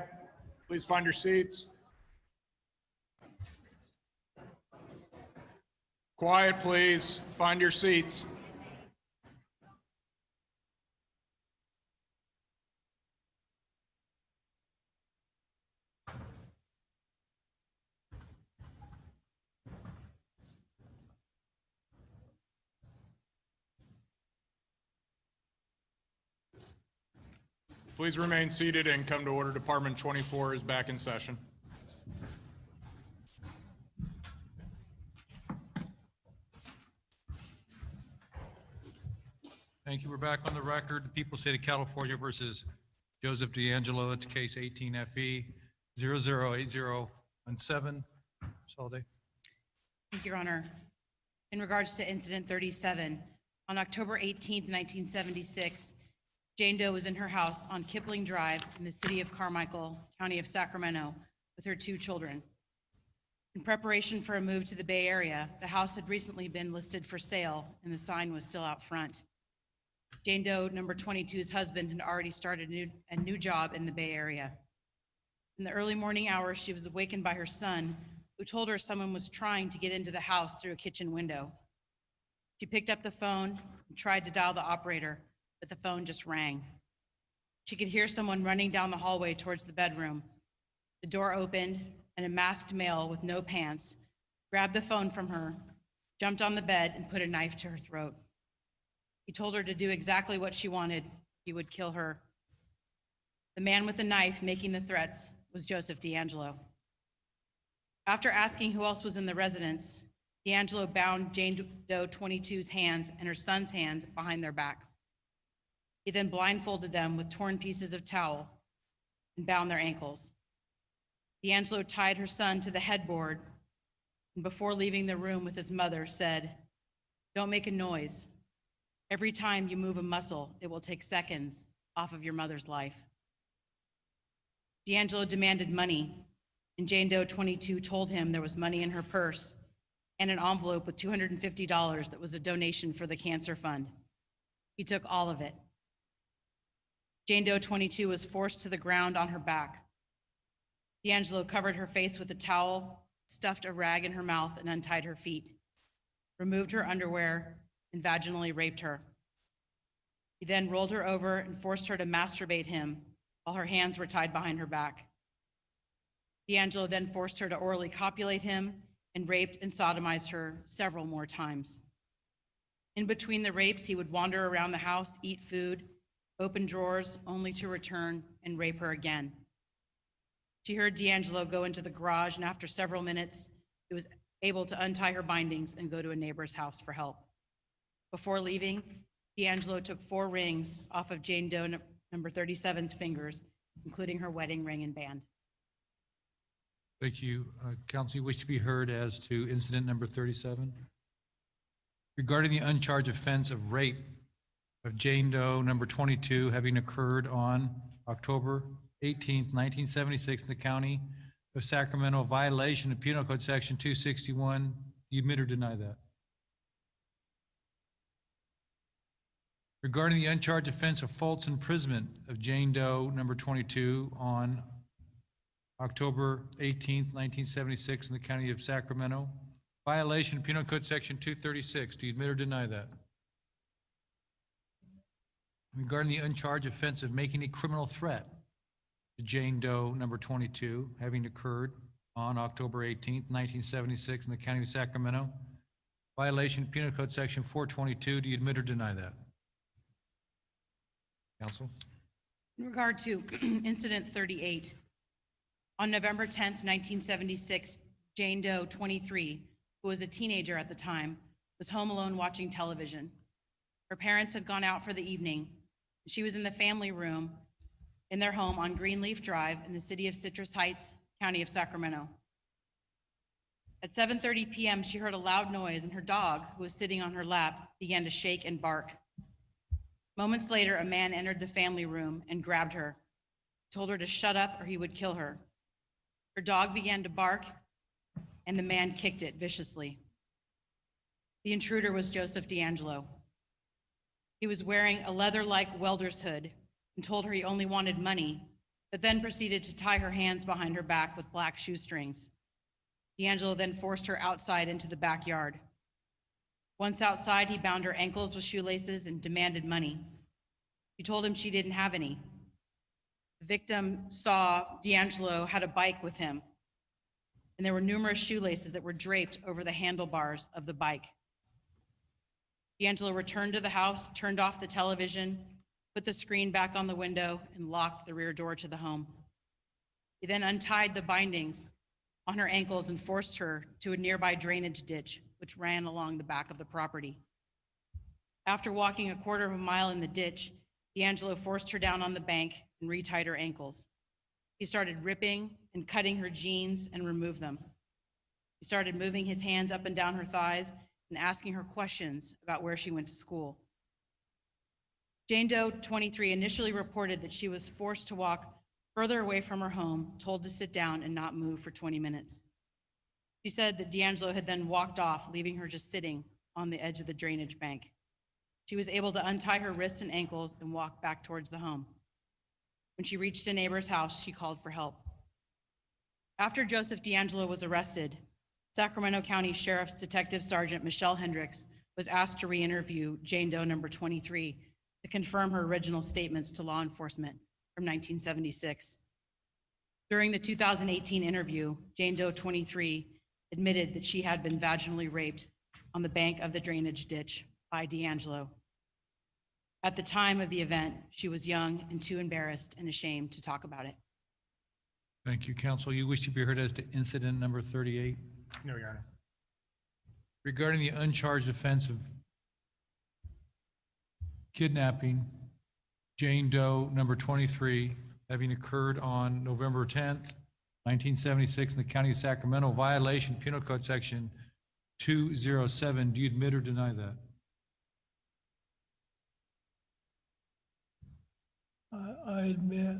Please find your seats. Quiet, please. Find your seats. Please remain seated and come to order. Department 24 is back in session. Thank you. We're back on the record. The People State of California versus Joseph DeAngelo. That's case 18FE 008017. Solday. Thank you, Your Honor. In regards to incident 37, on October 18th, 1976, Jane Doe was in her house on Kipling Drive in the city of Carmichael, county of Sacramento, with her 2 children. In preparation for a move to the Bay Area, the house had recently been listed for sale and the sign was still out front. Jane Doe number 22's husband had already started a new job in the Bay Area. In the early morning hours, she was awakened by her son, who told her someone was trying to get into the house through a kitchen window. She picked up the phone and tried to dial the operator, but the phone just rang. She could hear someone running down the hallway towards the bedroom. The door opened and a masked male with no pants grabbed the phone from her, jumped on the bed, and put a knife to her throat. He told her to do exactly what she wanted. He would kill her. The man with the knife making the threats was Joseph DeAngelo. After asking who else was in the residence, DeAngelo bound Jane Doe 22's hands and her son's hands behind their backs. He then blindfolded them with torn pieces of towel and bound their ankles. DeAngelo tied her son to the headboard and before leaving the room with his mother said, "Don't make a noise. Every time you move a muscle, it will take seconds off of your mother's life." DeAngelo demanded money, and Jane Doe 22 told him there was money in her purse and an envelope with $250 that was a donation for the cancer fund. He took all of it. Jane Doe 22 was forced to the ground on her back. DeAngelo covered her face with a towel, stuffed a rag in her mouth, and untied her feet, removed her underwear, and vaginally raped her. He then rolled her over and forced her to masturbate him while her hands were tied behind her back. DeAngelo then forced her to orally copulate him and raped and sodomized her several more times. In between the rapes, he would wander around the house, eat food, open drawers, only to return and rape her again. She heard DeAngelo go into the garage, and after several minutes, he was able to untie her bindings and go to a neighbor's house for help. Before leaving, DeAngelo took 4 rings off of Jane Doe number 37's fingers, including her wedding ring and band. Thank you. Counsel, you wish to be heard as to incident number 37? Regarding the uncharged offense of rape of Jane Doe number 22 having occurred on October 18th, 1976 in the county of Sacramento, violation of Penal Code Section 261, you admit or deny that? Regarding the uncharged offense of false imprisonment of Jane Doe number 22 on October 18th, 1976 in the county of Sacramento, violation of Penal Code Section 236, do you admit or deny that? Regarding the uncharged offense of making a criminal threat to Jane Doe number 22 having occurred on October 18th, 1976 in the county of Sacramento, violation of Penal Code Section 422, do you admit or deny that? Counsel? In regard to incident 38, on November 10th, 1976, Jane Doe 23, who was a teenager at the time, was home alone watching television. Her parents had gone out for the evening. She was in the family room in their home on Greenleaf Drive in the city of Citrus Heights, county of Sacramento. At 7:30 p.m., she heard a loud noise, and her dog, who was sitting on her lap, began to shake and bark. Moments later, a man entered the family room and grabbed her, told her to shut up or he would kill her. Her dog began to bark, and the man kicked it viciously. The intruder was Joseph DeAngelo. He was wearing a leather-like welder's hood and told her he only wanted money, but then proceeded to tie her hands behind her back with black shoestrings. DeAngelo then forced her outside into the backyard. Once outside, he bound her ankles with shoelaces and demanded money. She told him she didn't have any. The victim saw DeAngelo had a bike with him, and there were numerous shoelaces that were draped over the handlebars of the bike. DeAngelo returned to the house, turned off the television, put the screen back on the window, and locked the rear door to the home. He then untied the bindings on her ankles and forced her to a nearby drainage ditch, which ran along the back of the property. After walking a quarter of a mile in the ditch, DeAngelo forced her down on the bank and retied her ankles. He started ripping and cutting her jeans and removed them. He started moving his hands up and down her thighs and asking her questions about where she went to school. Jane Doe, 23, initially reported that she was forced to walk further away from her home, told to sit down and not move for 20 minutes. She said that DeAngelo had then walked off, leaving her just sitting on the edge of the drainage bank. She was able to untie her wrists and ankles and walk back towards the home. When she reached a neighbor's house, she called for help. After Joseph DeAngelo was arrested, Sacramento County Sheriff's Detective Sergeant Michelle Hendricks was asked to re-interview Jane Doe number 23 to confirm her original statements to law enforcement from 1976. During the 2018 interview, Jane Doe 23 admitted that she had been vaginally raped on the bank of the drainage ditch by DeAngelo. At the time of the event, she was young and too embarrassed and ashamed to talk about it. Thank you, counsel. You wish to be heard as to incident number 38? No, Your Honor. Regarding the uncharged offense of kidnapping Jane Doe number 23, having occurred on November 10th, 1976 in the county of Sacramento, violation Penal Code Section 207. Do you admit or deny that? I admit.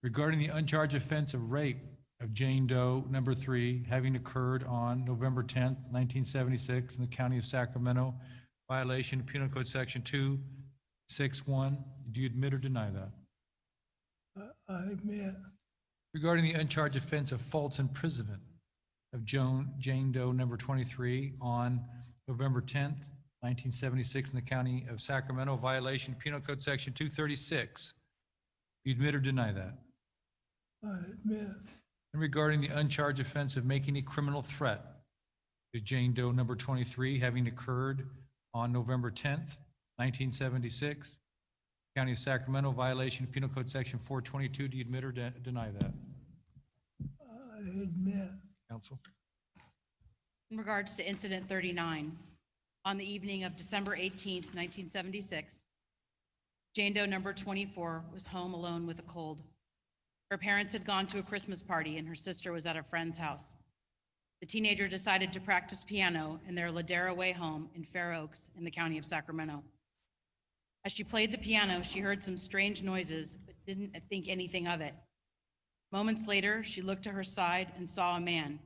Regarding the uncharged offense of rape of Jane Doe number 3, having occurred on November 10th, 1976 in the county of Sacramento, violation of Penal Code Section 261. Do you admit or deny that? I admit. Regarding the uncharged offense of false imprisonment of Jane Doe number 23 on November 10th, 1976 in the county of Sacramento, violation Penal Code Section 236. You admit or deny that? I admit. And regarding the uncharged offense of making a criminal threat to Jane Doe number 23, having occurred on November 10th, 1976, county of Sacramento, violation of Penal Code Section 422. Do you admit or deny that? I admit. Counsel? In regards to incident 39, on the evening of December 18th, 1976, Jane Doe number 24 was home alone with a cold. Her parents had gone to a Christmas party and her sister was at a friend's house. The teenager decided to practice piano in their Ladera Way home in Fair Oaks in the county of Sacramento. As she played the piano, she heard some strange noises, but didn't think anything of it. Moments later, she looked to her side and saw a man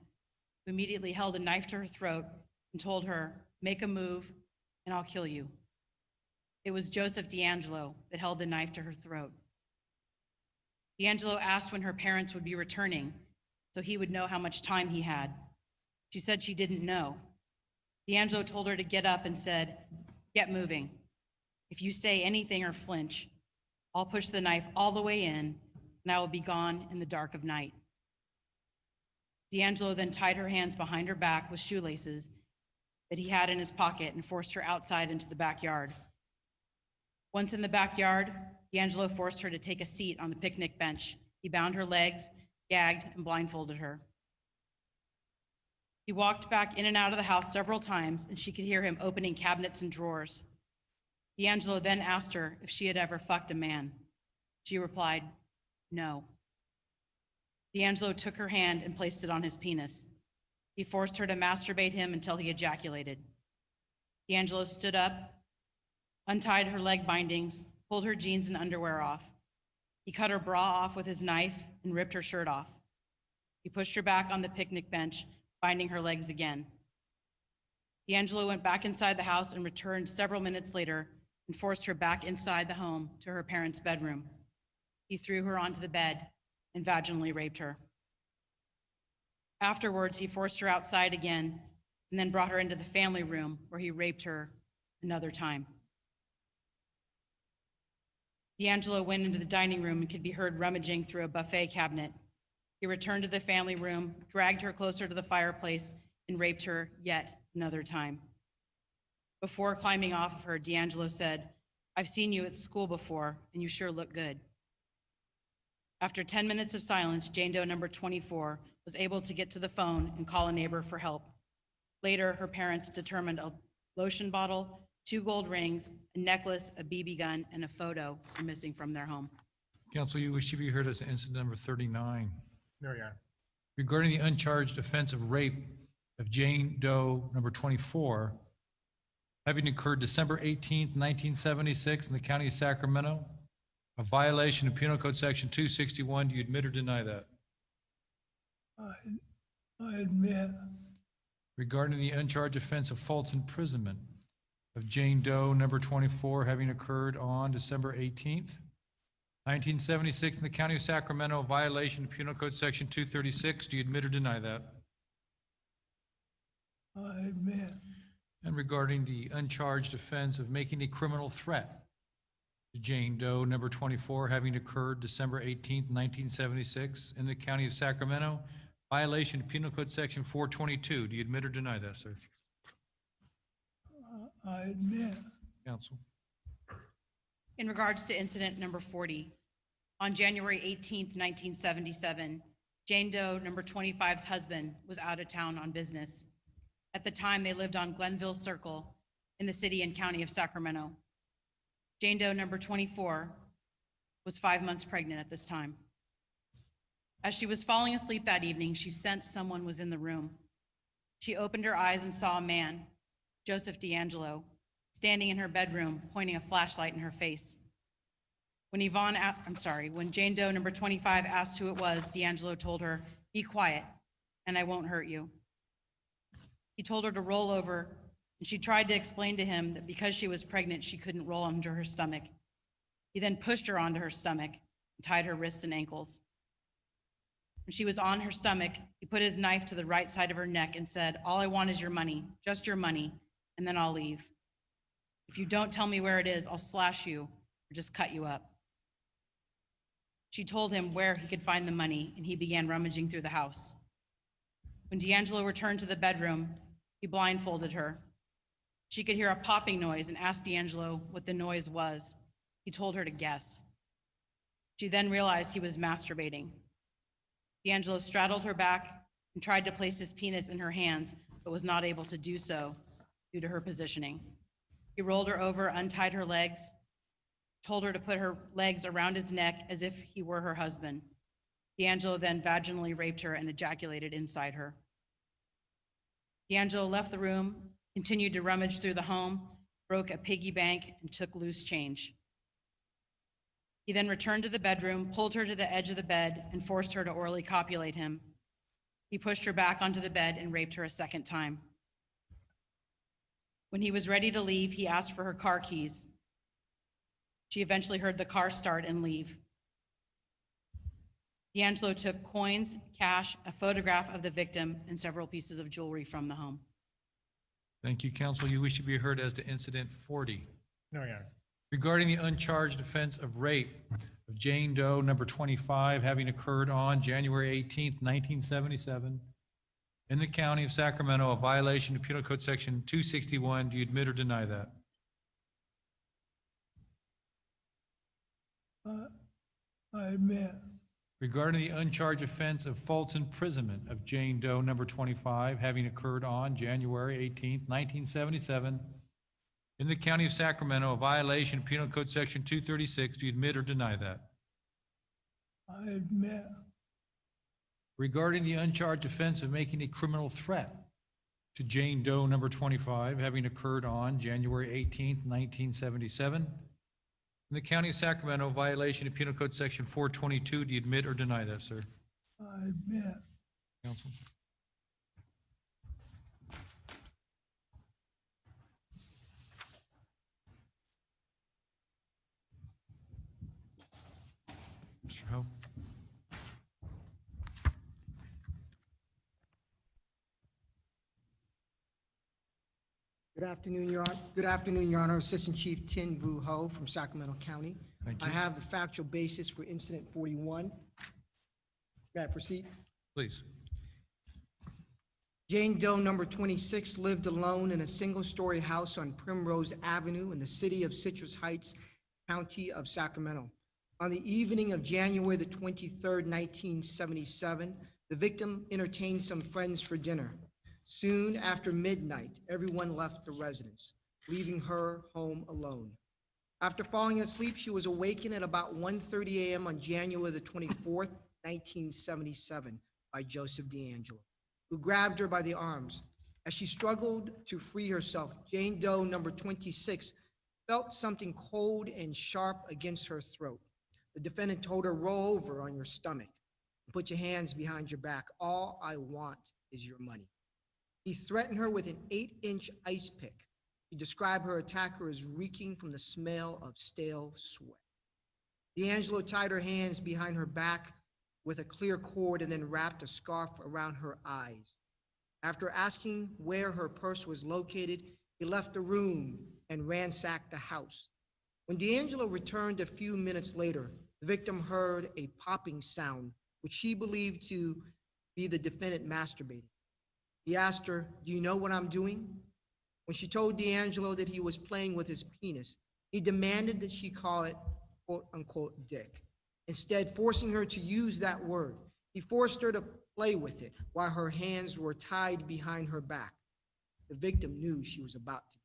who immediately held a knife to her throat and told her, "Make a move and I'll kill you." It was Joseph DeAngelo that held the knife to her throat. DeAngelo asked when her parents would be returning so he would know how much time he had. She said she didn't know. DeAngelo told her to get up and said, "Get moving. If you say anything or flinch, I'll push the knife all the way in and I will be gone in the dark of night." DeAngelo then tied her hands behind her back with shoelaces that he had in his pocket and forced her outside into the backyard. Once in the backyard, DeAngelo forced her to take a seat on the picnic bench. He bound her legs, gagged, and blindfolded her. He walked back in and out of the house several times, and she could hear him opening cabinets and drawers. DeAngelo then asked her if she had ever fucked a man. She replied, "No." DeAngelo took her hand and placed it on his penis. He forced her to masturbate him until he ejaculated. DeAngelo stood up, untied her leg bindings, pulled her jeans and underwear off. He cut her bra off with his knife and ripped her shirt off. He pushed her back on the picnic bench, binding her legs again. DeAngelo went back inside the house and returned several minutes later and forced her back inside the home to her parents' bedroom. He threw her onto the bed and vaginally raped her. Afterwards, he forced her outside again and then brought her into the family room where he raped her another time. DeAngelo went into the dining room and could be heard rummaging through a buffet cabinet. He returned to the family room, dragged her closer to the fireplace, and raped her yet another time. Before climbing off of her, DeAngelo said, "I've seen you at school before, and you sure look good." After 10 minutes of silence, Jane Doe number 24 was able to get to the phone and call a neighbor for help. Later, her parents determined a lotion bottle, 2 gold rings, a necklace, a BB gun, and a photo were missing from their home. Counsel, you wish to be heard as to incident number 39. No, Your Honor. Regarding the uncharged offense of rape of Jane Doe number 24, having occurred December 18th, 1976 in the county of Sacramento, a violation of Penal Code Section 261, do you admit or deny that? I admit. Regarding the uncharged offense of false imprisonment of Jane Doe number 24, having occurred on December 18th, 1976 in the county of Sacramento, a violation of Penal Code Section 236, do you admit or deny that? I admit. And regarding the uncharged offense of making a criminal threat to Jane Doe number 24, having occurred December 18th, 1976 in the county of Sacramento, violation of Penal Code Section 422. Do you admit or deny that, sir? I admit. Counsel. In regards to incident number 40, on January 18th, 1977, Jane Doe number 25's husband was out of town on business. At the time, they lived on Glenville Circle in the city and county of Sacramento. Jane Doe number 24 was 5 months pregnant at this time. As she was falling asleep that evening, she sensed someone was in the room. She opened her eyes and saw a man, Joseph DeAngelo, standing in her bedroom, pointing a flashlight in her face. When Jane Doe number 25 asked who it was, DeAngelo told her, "Be quiet, and I won't hurt you." He told her to roll over, and she tried to explain to him that because she was pregnant, she couldn't roll onto her stomach. He then pushed her onto her stomach and tied her wrists and ankles. When she was on her stomach, he put his knife to the right side of her neck and said, "All I want is your money, just your money, and then I'll leave. If you don't tell me where it is, I'll slash you or just cut you up." She told him where he could find the money, and he began rummaging through the house. When DeAngelo returned to the bedroom, he blindfolded her. She could hear a popping noise and asked DeAngelo what the noise was. He told her to guess. She then realized he was masturbating. DeAngelo straddled her back and tried to place his penis in her hands, but was not able to do so due to her positioning. He rolled her over, untied her legs, told her to put her legs around his neck as if he were her husband. DeAngelo then vaginally raped her and ejaculated inside her. DeAngelo left the room, continued to rummage through the home, broke a piggy bank, and took loose change. He then returned to the bedroom, pulled her to the edge of the bed, and forced her to orally copulate him. He pushed her back onto the bed and raped her a second time. When he was ready to leave, he asked for her car keys. She eventually heard the car start and leave. DeAngelo took coins, cash, a photograph of the victim, and several pieces of jewelry from the home. Thank you, counsel. You wish to be heard as to incident 40. No, Your Honor. Regarding the uncharged offense of rape of Jane Doe number 25, having occurred on January 18th, 1977 in the county of Sacramento, a violation of Penal Code Section 261. Do you admit or deny that? I admit. Regarding the uncharged offense of false imprisonment of Jane Doe number 25, having occurred on January 18th, 1977 in the county of Sacramento, a violation of Penal Code Section 236. Do you admit or deny that? I admit. Regarding the uncharged offense of making a criminal threat to Jane Doe number 25, having occurred on January 18th, 1977 in the county of Sacramento, violation of Penal Code Section 422. Do you admit or deny that, sir? I admit. Counsel. Mr. Ho. Good afternoon, Your Honor. Assistant Chief Tin Vu Ho from Sacramento County. Thank I you. have the factual basis for incident 41. May I proceed? Please. Jane Doe number 26 lived alone in a single-story house on Primrose Avenue in the city of Citrus Heights, County of Sacramento. On the evening of January the 23rd, 1977, the victim entertained some friends for dinner. Soon after midnight, everyone left the residence, leaving her home alone. After falling asleep, she was awakened at about 1:30 a.m. on January the 24th, 1977, by Joseph DeAngelo, who grabbed her by the arms. As she struggled to free herself, Jane Doe number 26 felt something cold and sharp against her throat. The defendant told her, "Roll over on your stomach and put your hands behind your back. All I want is your money." He threatened her with an 8-inch ice pick. He described her attacker as reeking from the smell of stale sweat. DeAngelo tied her hands behind her back with a clear cord and then wrapped a scarf around her eyes. After asking where her purse was located, he left the room and ransacked the house. When DeAngelo returned a few minutes later, the victim heard a popping sound, which she believed to be the defendant masturbating. He asked her, "Do you know what I'm doing?" When she told DeAngelo that he was playing with his penis, he demanded that she call it, quote unquote, dick. Instead, forcing her to use that word, he forced her to play with it while her hands were tied behind her back. The victim knew she was about to.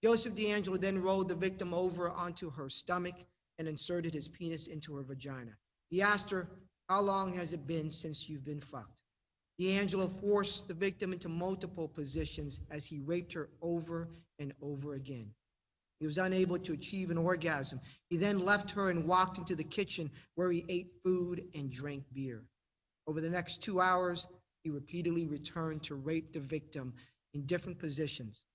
Joseph DeAngelo then rolled the victim over onto her stomach and inserted his penis into her vagina. He asked her, "How long has it been since you've been fucked?" DeAngelo forced the victim into multiple positions as he raped her over and over again. He was unable to achieve an orgasm. He then left her and walked into the kitchen where he ate food and drank beer. Over the next 2 hours, he repeatedly returned to rape the victim in different positions.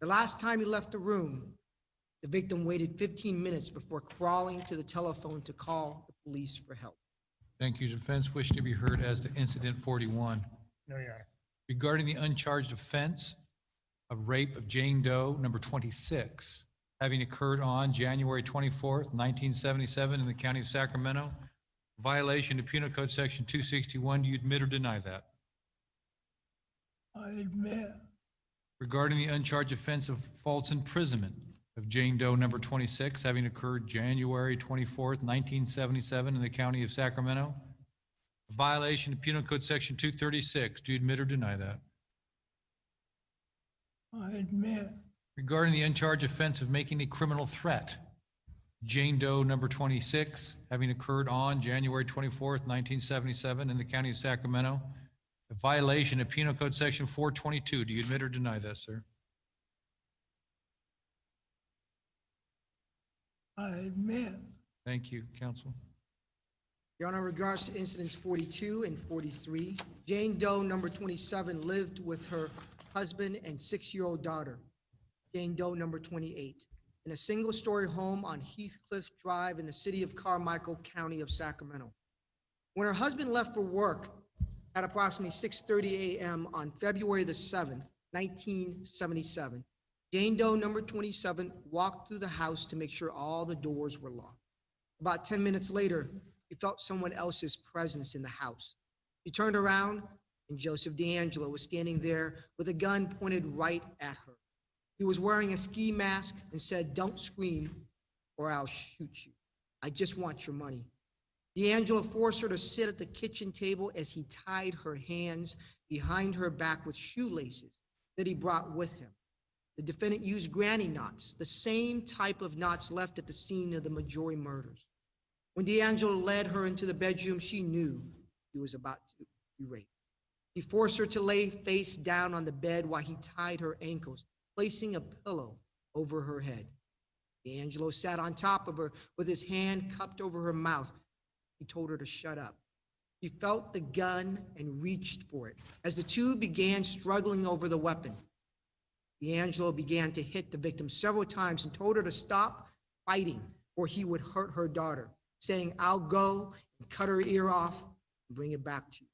The last time he left the room, the victim waited 15 minutes before crawling to the telephone to call the police for help. Thank you. Defense wish to be heard as to incident 41. No, Your Honor. Regarding the uncharged offense of rape of Jane Doe, number 26, having occurred on January 24th, 1977 in the county of Sacramento, violation of Penal Code Section 261, do you admit or deny that? I admit. Regarding the uncharged offense of false imprisonment of Jane Doe, number 26, having occurred January 24th, 1977 in the county of Sacramento, a violation of Penal Code Section 236, do you admit or deny that? I admit. Regarding the uncharged offense of making a criminal threat, Jane Doe, number 26, having occurred on January 24th, 1977 in the county of Sacramento, a violation of Penal Code Section 422, do you admit or deny that, sir? I admit. Thank you, counsel. Your Honor, in regards to incidents 42 and 43, Jane Doe, number 27, lived with her husband and 6-year-old daughter, Jane Doe, number 28, in a single-story home on Heathcliff Drive in the city of Carmichael, County of Sacramento. When her husband left for work at approximately 6:30 a.m. on February the 7th, 1977, Jane Doe, number 27, walked through the house to make sure all the doors were locked. About 10 minutes later, he felt someone else's presence in the house. He turned around, and Joseph DeAngelo was standing there with a gun pointed right at her. He was wearing a ski mask and said, "Don't scream or I'll shoot you. I just want your money." DeAngelo forced her to sit at the kitchen table as he tied her hands behind her back with shoelaces that he brought with him. The defendant used granny knots, the same type of knots left at the scene of the Majori murders. When DeAngelo led her into the bedroom, she knew he was about to be raped. He forced her to lay face down on the bed while he tied her ankles, placing a pillow over her head. DeAngelo sat on top of her with his hand cupped over her mouth. He told her to shut up. He felt the gun and reached for it. As the two began struggling over the weapon, DeAngelo began to hit the victim several times and told her to stop fighting or he would hurt her daughter. saying, "I'll go and cut her ear off and bring it back to you."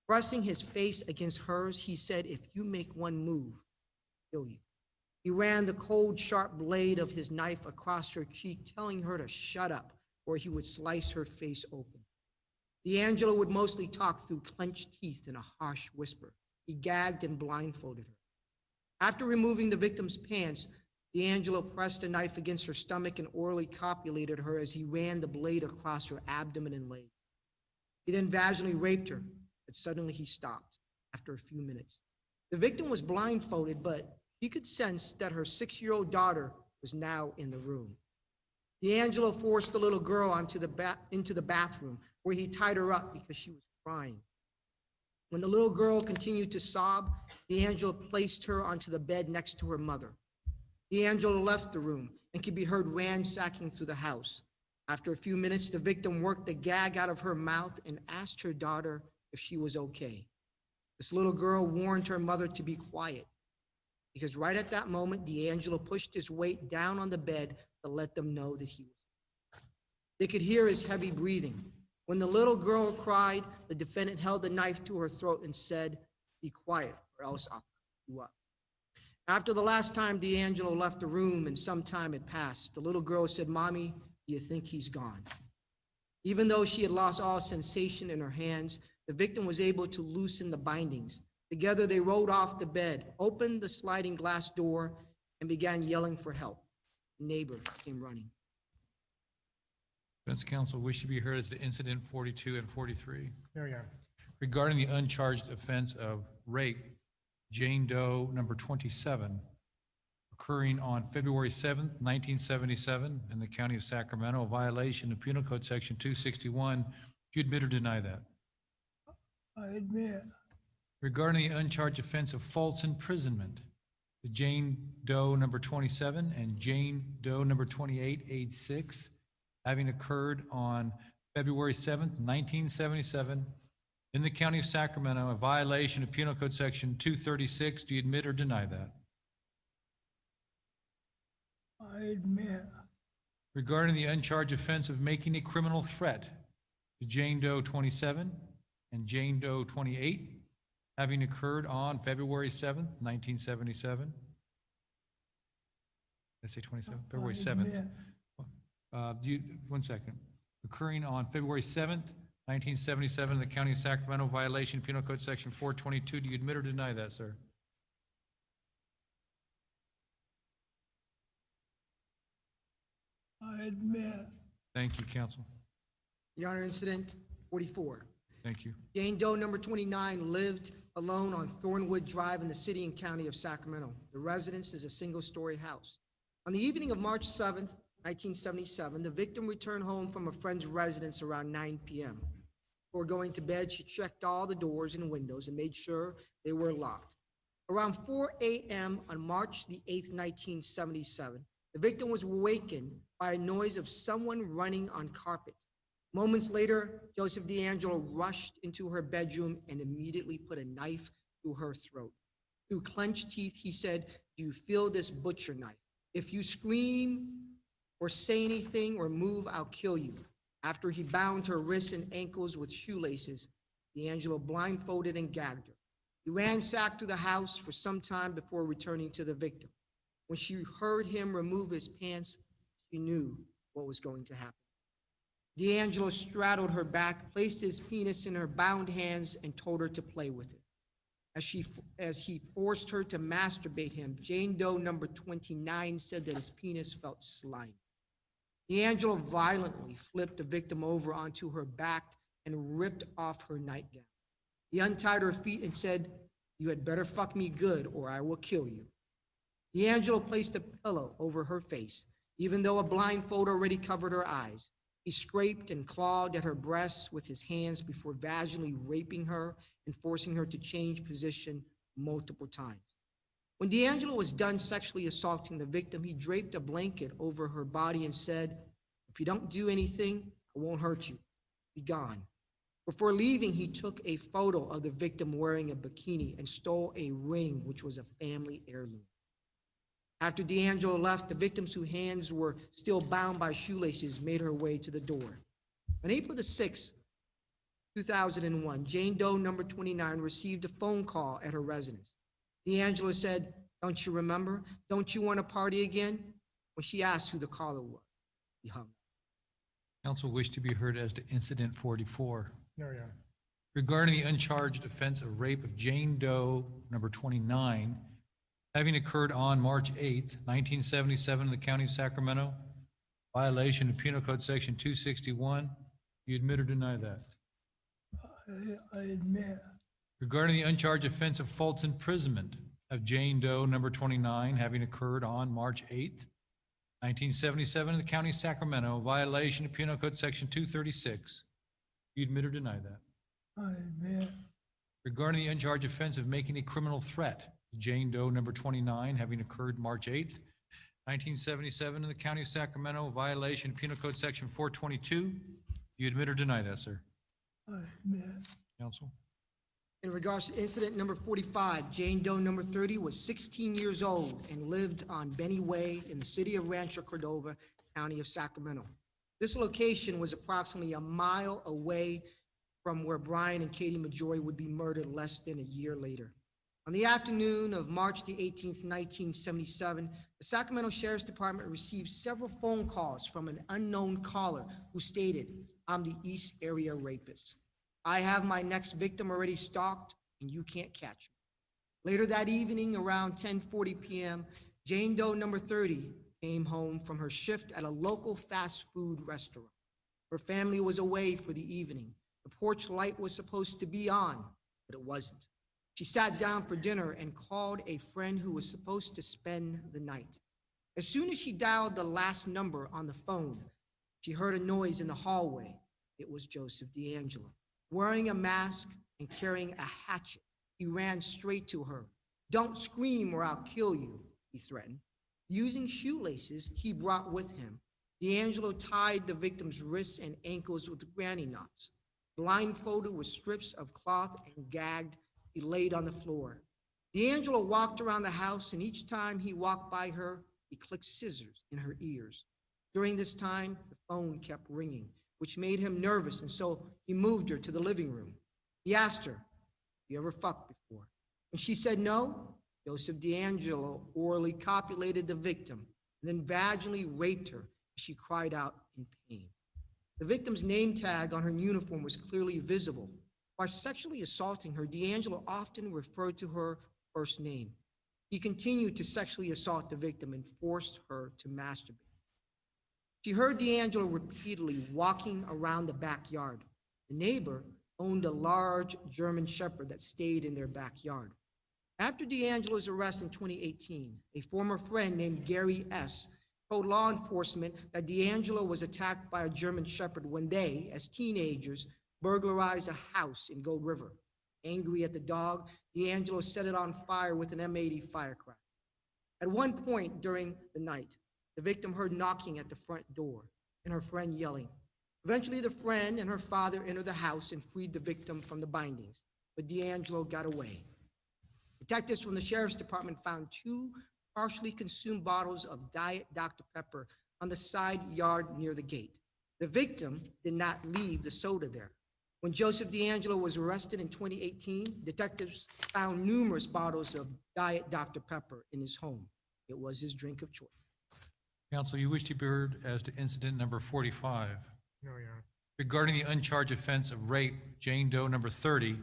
Pressing his face against hers, he said, "If you make one move, I'll kill you." He ran the cold, sharp blade of his knife across her cheek, telling her to shut up, or he would slice her face open. DeAngelo would mostly talk through clenched teeth in a harsh whisper. He gagged and blindfolded her. After removing the victim's pants, DeAngelo pressed a knife against her stomach and orally copulated her as he ran the blade across her abdomen and legs. He then vaginally raped her, but suddenly he stopped after a few minutes. The victim was blindfolded, but he could sense that her 6-year-old daughter was now in the room. DeAngelo forced the little girl into the bathroom, where he tied her up because she was crying. When the little girl continued to sob, DeAngelo placed her onto the bed next to her mother. DeAngelo left the room and could be heard ransacking through the house. After a few minutes, the victim worked the gag out of her mouth and asked her daughter if she was okay. This little girl warned her mother to be quiet, because right at that moment, DeAngelo pushed his weight down on the bed to let them know that he was. They could hear his heavy breathing. When the little girl cried, the defendant held the knife to her throat and said, "Be quiet, or else I'll cut you up." After the last time DeAngelo left the room and some time had passed, the little girl said, "Mommy, do you think he's gone?" Even though she had lost all sensation in her hands, the victim was able to loosen the bindings. Together, they rolled off the bed, opened the sliding glass door, and began yelling for help. A neighbor came running. Defense counsel wish to be heard as to incident 42 and 43. Here we are. Regarding the uncharged offense of rape, Jane Doe number 27, occurring on February 7th, 1977, in the county of Sacramento, a violation of Penal Code Section 261. Do you admit or deny that? I admit. Regarding the uncharged offense of false imprisonment, the Jane Doe number 27 and Jane Doe number 28, age 6, having occurred on February 7th, 1977, in the county of Sacramento, a violation of Penal Code Section 236. Do you admit or deny that? I admit. Regarding the uncharged offense of making a criminal threat to Jane Doe 27 and Jane Doe 28, having occurred on February 7th, 1977. Did I say 27? February 7th. One second. Occurring on February 7th, 1977, in the county of Sacramento, violation of Penal Code Section 422. Do you admit or deny that, sir? I admit. Thank you, counsel. Your Honor, incident 44. Thank you. Jane Doe number 29 lived alone on Thornwood Drive in the city and county of Sacramento. The residence is a single-story house. On the evening of March 7th, 1977, the victim returned home from a friend's residence around 9 p.m. Before going to bed, she checked all the doors and windows and made sure they were locked. Around 4 a.m. on March the 8th, 1977, the victim was awakened by a noise of someone running on carpet. Moments later, Joseph DeAngelo rushed into her bedroom and immediately put a knife through her throat. Through clenched teeth, he said, "Do you feel this butcher knife? If you scream or say anything or move, I'll kill you." After he bound her wrists and ankles with shoelaces, DeAngelo blindfolded and gagged her. He ransacked through the house for some time before returning to the victim. When she heard him remove his pants, she knew what was going to happen. DeAngelo straddled her back, placed his penis in her bound hands, and told her to play with it. As he forced her to masturbate him, Jane Doe number 29 said that his penis felt slimy. DeAngelo violently flipped the victim over onto her back and ripped off her nightgown. He untied her feet and said, "You had better fuck me good or I will kill you." DeAngelo placed a pillow over her face, even though a blindfold already covered her eyes. He scraped and clawed at her breasts with his hands before vaginally raping her and forcing her to change position multiple times. When DeAngelo was done sexually assaulting the victim, he draped a blanket over her body and said, "If you don't do anything, I won't hurt you. Be gone." Before leaving, he took a photo of the victim wearing a bikini and stole a ring, which was a family heirloom. After DeAngelo left, the victims whose hands were still bound by shoelaces made her way to the door. On April the 6th, 2001, Jane Doe number 29 received a phone call at her residence. DeAngelo said, "Don't you remember? Don't you want to party again?" When she asked who the caller was, he hung up. Counsel wish to be heard as to incident 44. No, Your Honor. Regarding the uncharged offense of rape of Jane Doe number 29, having occurred on March 8th, 1977 in the county of Sacramento, violation of Penal Code Section 261, you admit or deny that? I admit. Regarding the uncharged offense of false imprisonment of Jane Doe number 29, having occurred on March 8th, 1977 in the county of Sacramento, violation of Penal Code Section 236, you admit or deny that? I admit. Regarding the uncharged offense of making a criminal threat to Jane Doe number 29, having occurred March 8th, 1977 in the county of Sacramento, violation of Penal Code Section 422, you admit or deny that, sir? I admit. Counsel? In regards to incident number 45, Jane Doe number 30 was 16 years old and lived on Benny Way in the city of Rancho Cordova, county of Sacramento. This location was approximately a mile away from where Brian and Katie Majori would be murdered less than a year later. On the afternoon of March the 18th, 1977, the Sacramento Sheriff's Department received several phone calls from an unknown caller who stated, "I'm the East Area rapist. I have my next victim already stalked, and you can't catch me." Later that evening, around 10:40 p.m., Jane Doe number 30 came home from her shift at a local fast food restaurant. Her family was away for the evening. The porch light was supposed to be on, but it wasn't. She sat down for dinner and called a friend who was supposed to spend the night. As soon as she dialed the last number on the phone, she heard a noise in the hallway. It was Joseph DeAngelo. Wearing a mask and carrying a hatchet, he ran straight to her. "Don't scream or I'll kill you," he threatened. Using shoelaces he brought with him, DeAngelo tied the victim's wrists and ankles with granny knots. Blindfolded with strips of cloth and gagged, he laid on the floor. DeAngelo walked around the house, and each time he walked by her, he clicked scissors in her ears. During this time, the phone kept ringing, which made him nervous, and so he moved her to the living room. He asked her, "You ever fucked before?" When she said no, Joseph DeAngelo orally copulated the victim and then vaginally raped her as she cried out in pain. The victim's name tag on her uniform was clearly visible. While sexually assaulting her, DeAngelo often referred to her first name. He continued to sexually assault the victim and forced her to masturbate. She heard DeAngelo repeatedly walking around the backyard. The neighbor owned a large German Shepherd that stayed in their backyard. After DeAngelo's arrest in 2018, a former friend named Gary S. told law enforcement that DeAngelo was attacked by a German Shepherd when they, as teenagers, burglarized a house in Gold River. Angry at the dog, DeAngelo set it on fire with an M80 firecracker. At one point during the night, the victim heard knocking at the front door and her friend yelling. Eventually, the friend and her father entered the house and freed the victim from the bindings, but DeAngelo got away. Detectives from the Sheriff's Department found 2 partially consumed bottles of Diet Dr. Pepper on the side yard near the gate. The victim did not leave the soda there. When Joseph DeAngelo was arrested in 2018, detectives found numerous bottles of Diet Dr. Pepper in his home. It was his drink of choice. Counsel, you wish to be heard as to incident number 45. No, Your Honor. Regarding the uncharged offense of rape, Jane Doe number 30,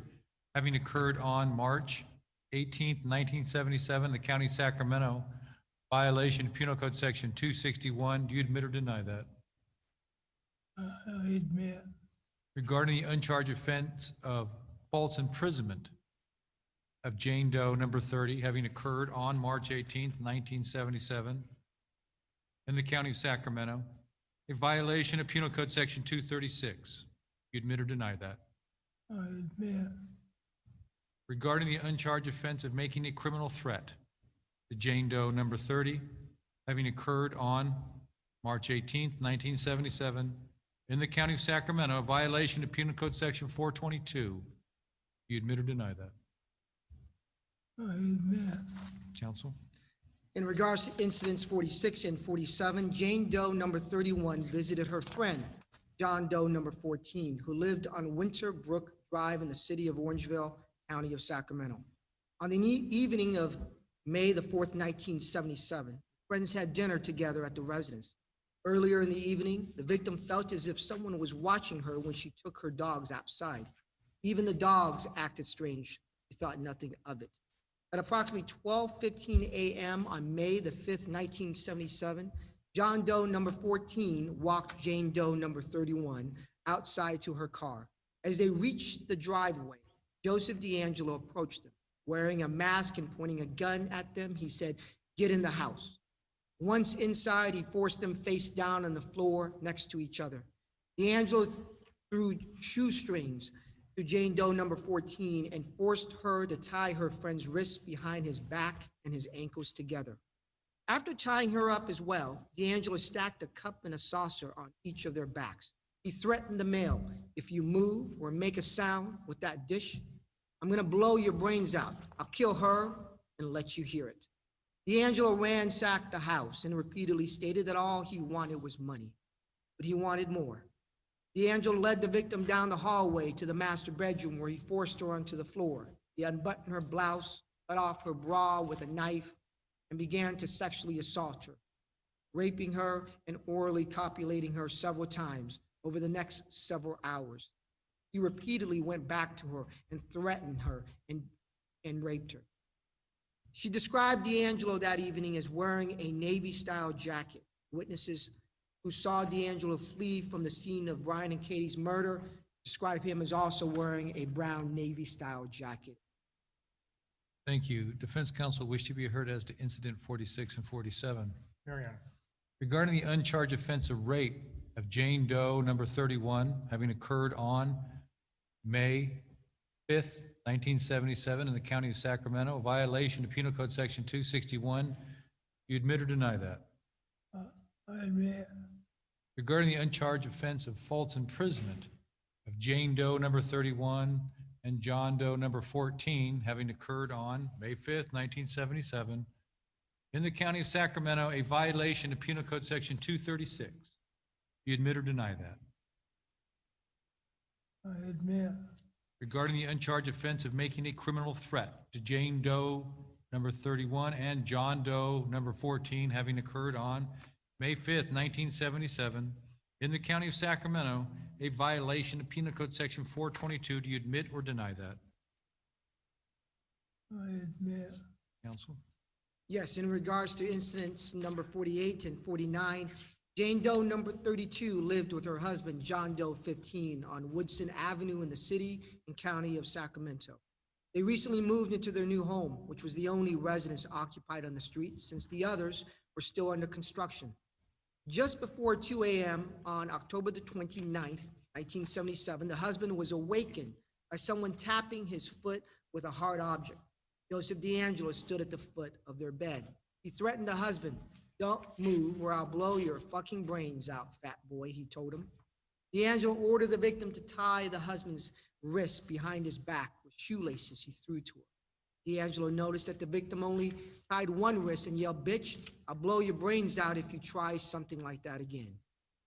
having occurred on March 18th, 1977, in the county of Sacramento, violation of Penal Code Section 261. Do you admit or deny that? I admit. Regarding the uncharged offense of false imprisonment of Jane Doe number 30, having occurred on March 18th, 1977, in the county of Sacramento, a violation of Penal Code Section 236. You admit or deny that? I admit. Regarding the uncharged offense of making a criminal threat to Jane Doe number 30, having occurred on March 18th, 1977, in the county of Sacramento, a violation of Penal Code Section 422. You admit or deny that? I admit. Counsel? In regards to incidents 46 and 47, Jane Doe number 31 visited her friend, John Doe number 14, who lived on Winter Brook Drive in the city of Orangeville, County of Sacramento. On the evening of May the 4th, 1977, friends had dinner together at the residence. Earlier in the evening, the victim felt as if someone was watching her when she took her dogs outside. Even the dogs acted strange. She thought nothing of it. At approximately 12:15 a.m. on May the 5th, 1977, John Doe number 14 walked Jane Doe number 31 outside to her car. As they reached the driveway, Joseph DeAngelo approached them. Wearing a mask and pointing a gun at them, he said, "Get in the house." Once inside, he forced them face down on the floor next to each other. DeAngelo threw shoestrings to Jane Doe number 14 and forced her to tie her friend's wrists behind his back and his ankles together. After tying her up as well, DeAngelo stacked a cup and a saucer on each of their backs. He threatened the male, "If you move or make a sound with that dish, I'm going to blow your brains out. I'll kill her and let you hear it." DeAngelo ransacked the house and repeatedly stated that all he wanted was money, but he wanted more. DeAngelo led the victim down the hallway to the master bedroom where he forced her onto the floor. He unbuttoned her blouse, cut off her bra with a knife, and began to sexually assault her, raping her and orally copulating her several times over the next several hours. He repeatedly went back to her and threatened her and raped her. She described DeAngelo that evening as wearing a Navy-style jacket. Witnesses who saw DeAngelo flee from the scene of Brian and Katie's murder described him as also wearing a brown Navy-style jacket. Thank you. Defense counsel wish to be heard as to incident 46 and 47. Your Honor. Regarding the uncharged offense of rape of Jane Doe number 31, having occurred on May 5th, 1977 in the county of Sacramento, a violation of Penal Code Section 261. You admit or deny that? I admit. Regarding the uncharged offense of false imprisonment of Jane Doe number 31 and John Doe number 14, having occurred on May 5th, 1977 in the county of Sacramento, a violation of Penal Code Section 236. You admit or deny that? I admit. Regarding the uncharged offense of making a criminal threat to Jane Doe number 31 and John Doe number 14, having occurred on May 5th, 1977 in the county of Sacramento, a violation of Penal Code Section 422. Do you admit or deny that? I admit. Counsel? Yes, in regards to incidents number 48 and 49, Jane Doe number 32 lived with her husband, John Doe 15, on Woodson Avenue in the city and county of Sacramento. They recently moved into their new home, which was the only residence occupied on the street since the others were still under construction. Just before 2 a.m. on October the 29th, 1977, the husband was awakened by someone tapping his foot with a hard object. Joseph DeAngelo stood at the foot of their bed. He threatened the husband, "Don't move or I'll blow your fucking brains out, fat boy," he told him. DeAngelo ordered the victim to tie the husband's wrists behind his back with shoelaces he threw to her. DeAngelo noticed that the victim only tied one wrist and yelled, "Bitch, I'll blow your brains out if you try something like that again."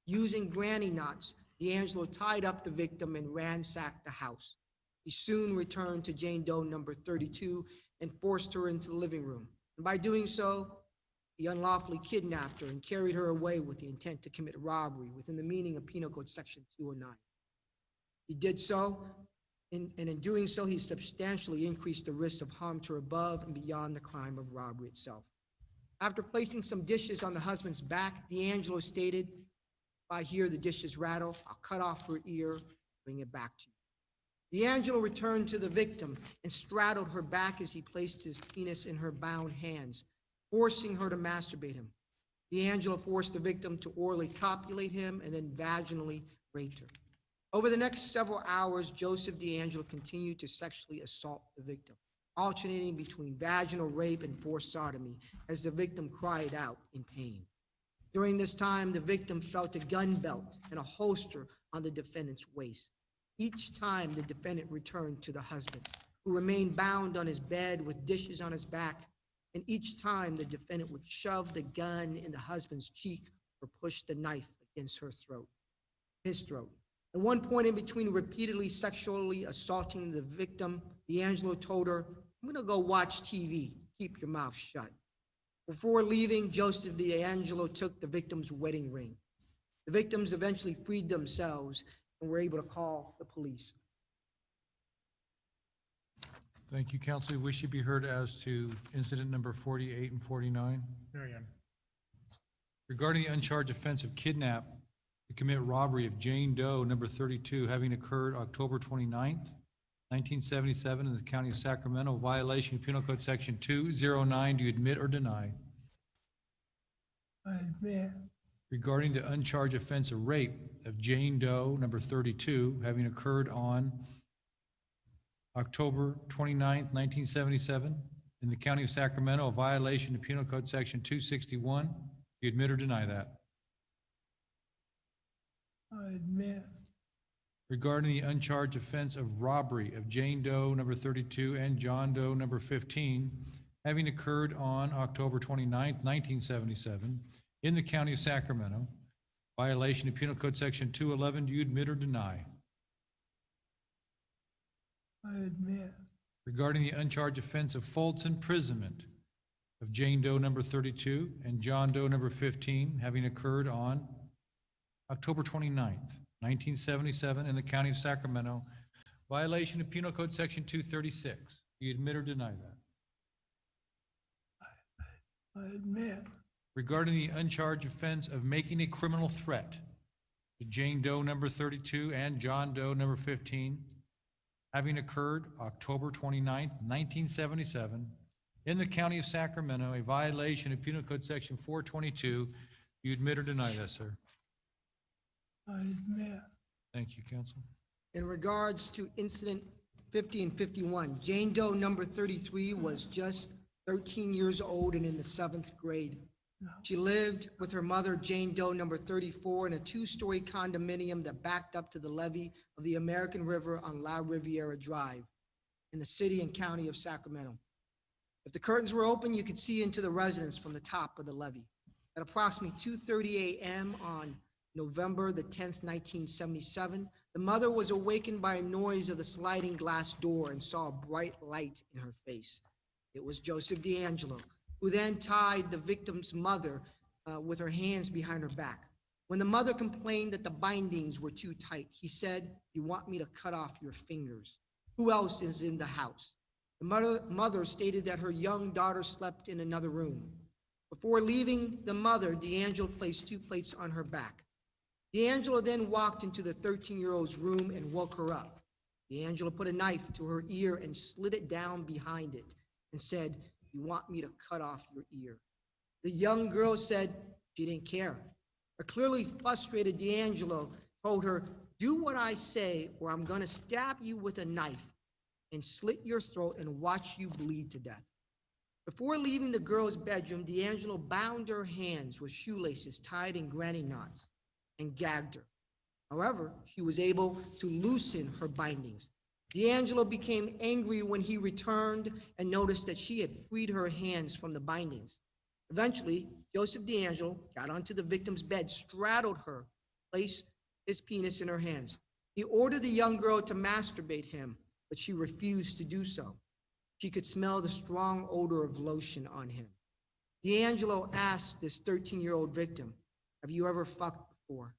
Using granny knots, DeAngelo tied up the victim and ransacked the house. He soon returned to Jane Doe number 32 and forced her into the living room. And by doing so, he unlawfully kidnapped her and carried her away with the intent to commit robbery within the meaning of Penal Code Section 209. He did so, and in doing so, he substantially increased the risk of harm to her above and beyond the crime of robbery itself. After placing some dishes on the husband's back, DeAngelo stated, "If I hear the dishes rattle, I'll cut off her ear, bring it back to you." DeAngelo returned to the victim and straddled her back as he placed his penis in her bound hands, forcing her to masturbate him. DeAngelo forced the victim to orally copulate him and then vaginally raped her. Over the next several hours, Joseph DeAngelo continued to sexually assault the victim, alternating between vaginal rape and forced sodomy as the victim cried out in pain. During this time, the victim felt a gun belt and a holster on the defendant's waist. Each time, the defendant returned to the husband, who remained bound on his bed with dishes on his back. and each time the defendant would shove the gun in the husband's cheek or push the knife against his throat. At one point in between repeatedly sexually assaulting the victim, DeAngelo told her, "I'm gonna go watch TV. Keep your mouth shut." Before leaving, Joseph DeAngelo took the victim's wedding ring. The victims eventually freed themselves and were able to call the police. Thank you, counsel. We wish to be heard as to incident number 48 and 49. Regarding the uncharged offense of kidnap to commit robbery of Jane Doe, number 32, having occurred October 29th, 1977 in the county of Sacramento, violation of Penal Code Section 209, do you admit or deny? I admit. Regarding the uncharged offense of rape of Jane Doe, number 32, having occurred on October 29th, 1977 in the county of Sacramento, a violation of Penal Code Section 261, do you admit or deny that? I admit. Regarding the uncharged offense of robbery of Jane Doe, number 32, and John Doe, number 15, having occurred on October 29th, 1977, in the county of Sacramento, violation of Penal Code Section 211, do you admit or deny? I admit. Regarding the uncharged offense of false imprisonment of Jane Doe, number 32, and John Doe, number 15, having occurred on October 29th, 1977, in the county of Sacramento, violation of Penal Code Section 236. Do you admit or deny that? I admit. Regarding the uncharged offense of making a criminal threat to Jane Doe, number 32, and John Doe, number 15, having occurred October 29th, 1977, in the county of Sacramento, a violation of Penal Code Section 422. Do you admit or deny that, sir? I admit. Thank you, counsel. In regards to incident 50 and 51, Jane Doe number 33 was just 13 years old and in the 7th grade. She lived with her mother, Jane Doe number 34, in a 2-story condominium that backed up to the levee of the American River on La Riviera Drive in the city and county of Sacramento. If the curtains were open, you could see into the residence from the top of the levee. At approximately 2:30 a.m. on November the 10th, 1977, the mother was awakened by a noise of the sliding glass door and saw a bright light in her face. It was Joseph DeAngelo, who then tied the victim's mother with her hands behind her back. When the mother complained that the bindings were too tight, he said, "You want me to cut off your fingers? Who else is in the house?" The mother stated that her young daughter slept in another room. Before leaving the mother, DeAngelo placed 2 plates on her back. DeAngelo then walked into the 13-year-old's room and woke her up. DeAngelo put a knife to her ear and slid it down behind it and said, "You want me to cut off your ear?" The young girl said she didn't care. A clearly frustrated DeAngelo told her, "Do what I say or I'm going to stab you with a knife and slit your throat and watch you bleed to death." Before leaving the girl's bedroom, DeAngelo bound her hands with shoelaces tied in granny knots and gagged her. However, she was able to loosen her bindings. DeAngelo became angry when he returned and noticed that she had freed her hands from the bindings. Eventually, Joseph DeAngelo got onto the victim's bed, straddled her, placed his penis in her hands. He ordered the young girl to masturbate him, but she refused to do so. She could smell the strong odor of lotion on him. DeAngelo asked this 13-year-old victim, "Have you ever fucked before?"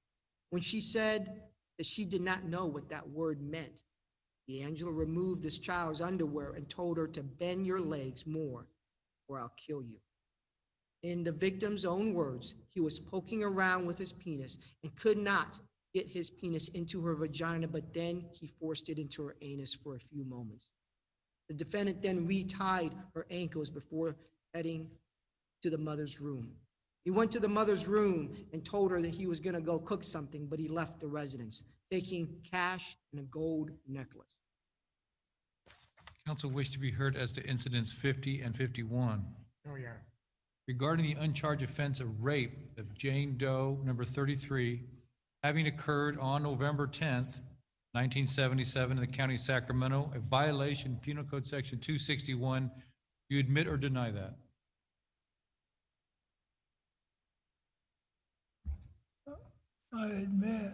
When she said that she did not know what that word meant, DeAngelo removed this child's underwear and told her to bend your legs more or I'll kill you. In the victim's own words, he was poking around with his penis and could not get his penis into her vagina, but then he forced it into her anus for a few moments. The defendant then retied her ankles before heading to the mother's room. He went to the mother's room and told her that he was going to go cook something, but he left the residence, taking cash and a gold necklace. Counsel wish to be heard as to incidents 50 and 51. Oh, yeah. Regarding the uncharged offense of rape of Jane Doe, number 33, having occurred on November 10th, 1977 in the county of Sacramento, a violation of Penal Code Section 261, you admit or deny that? I admit.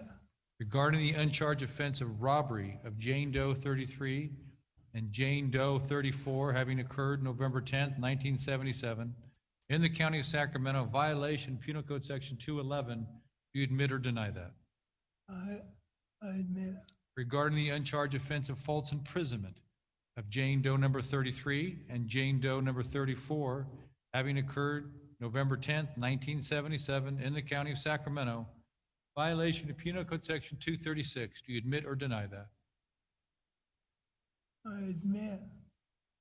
regarding the uncharged offense of robbery of Jane Doe 33 and Jane Doe 34 having occurred November 10th, 1977, in the county of Sacramento, violation Penal Code Section 211. Do you admit or deny that? I admit. Regarding the uncharged offense of false imprisonment of Jane Doe number 33 and Jane Doe number 34 having occurred November 10th, 1977, in the county of Sacramento, violation of Penal Code Section 236. Do you admit or deny that? I admit.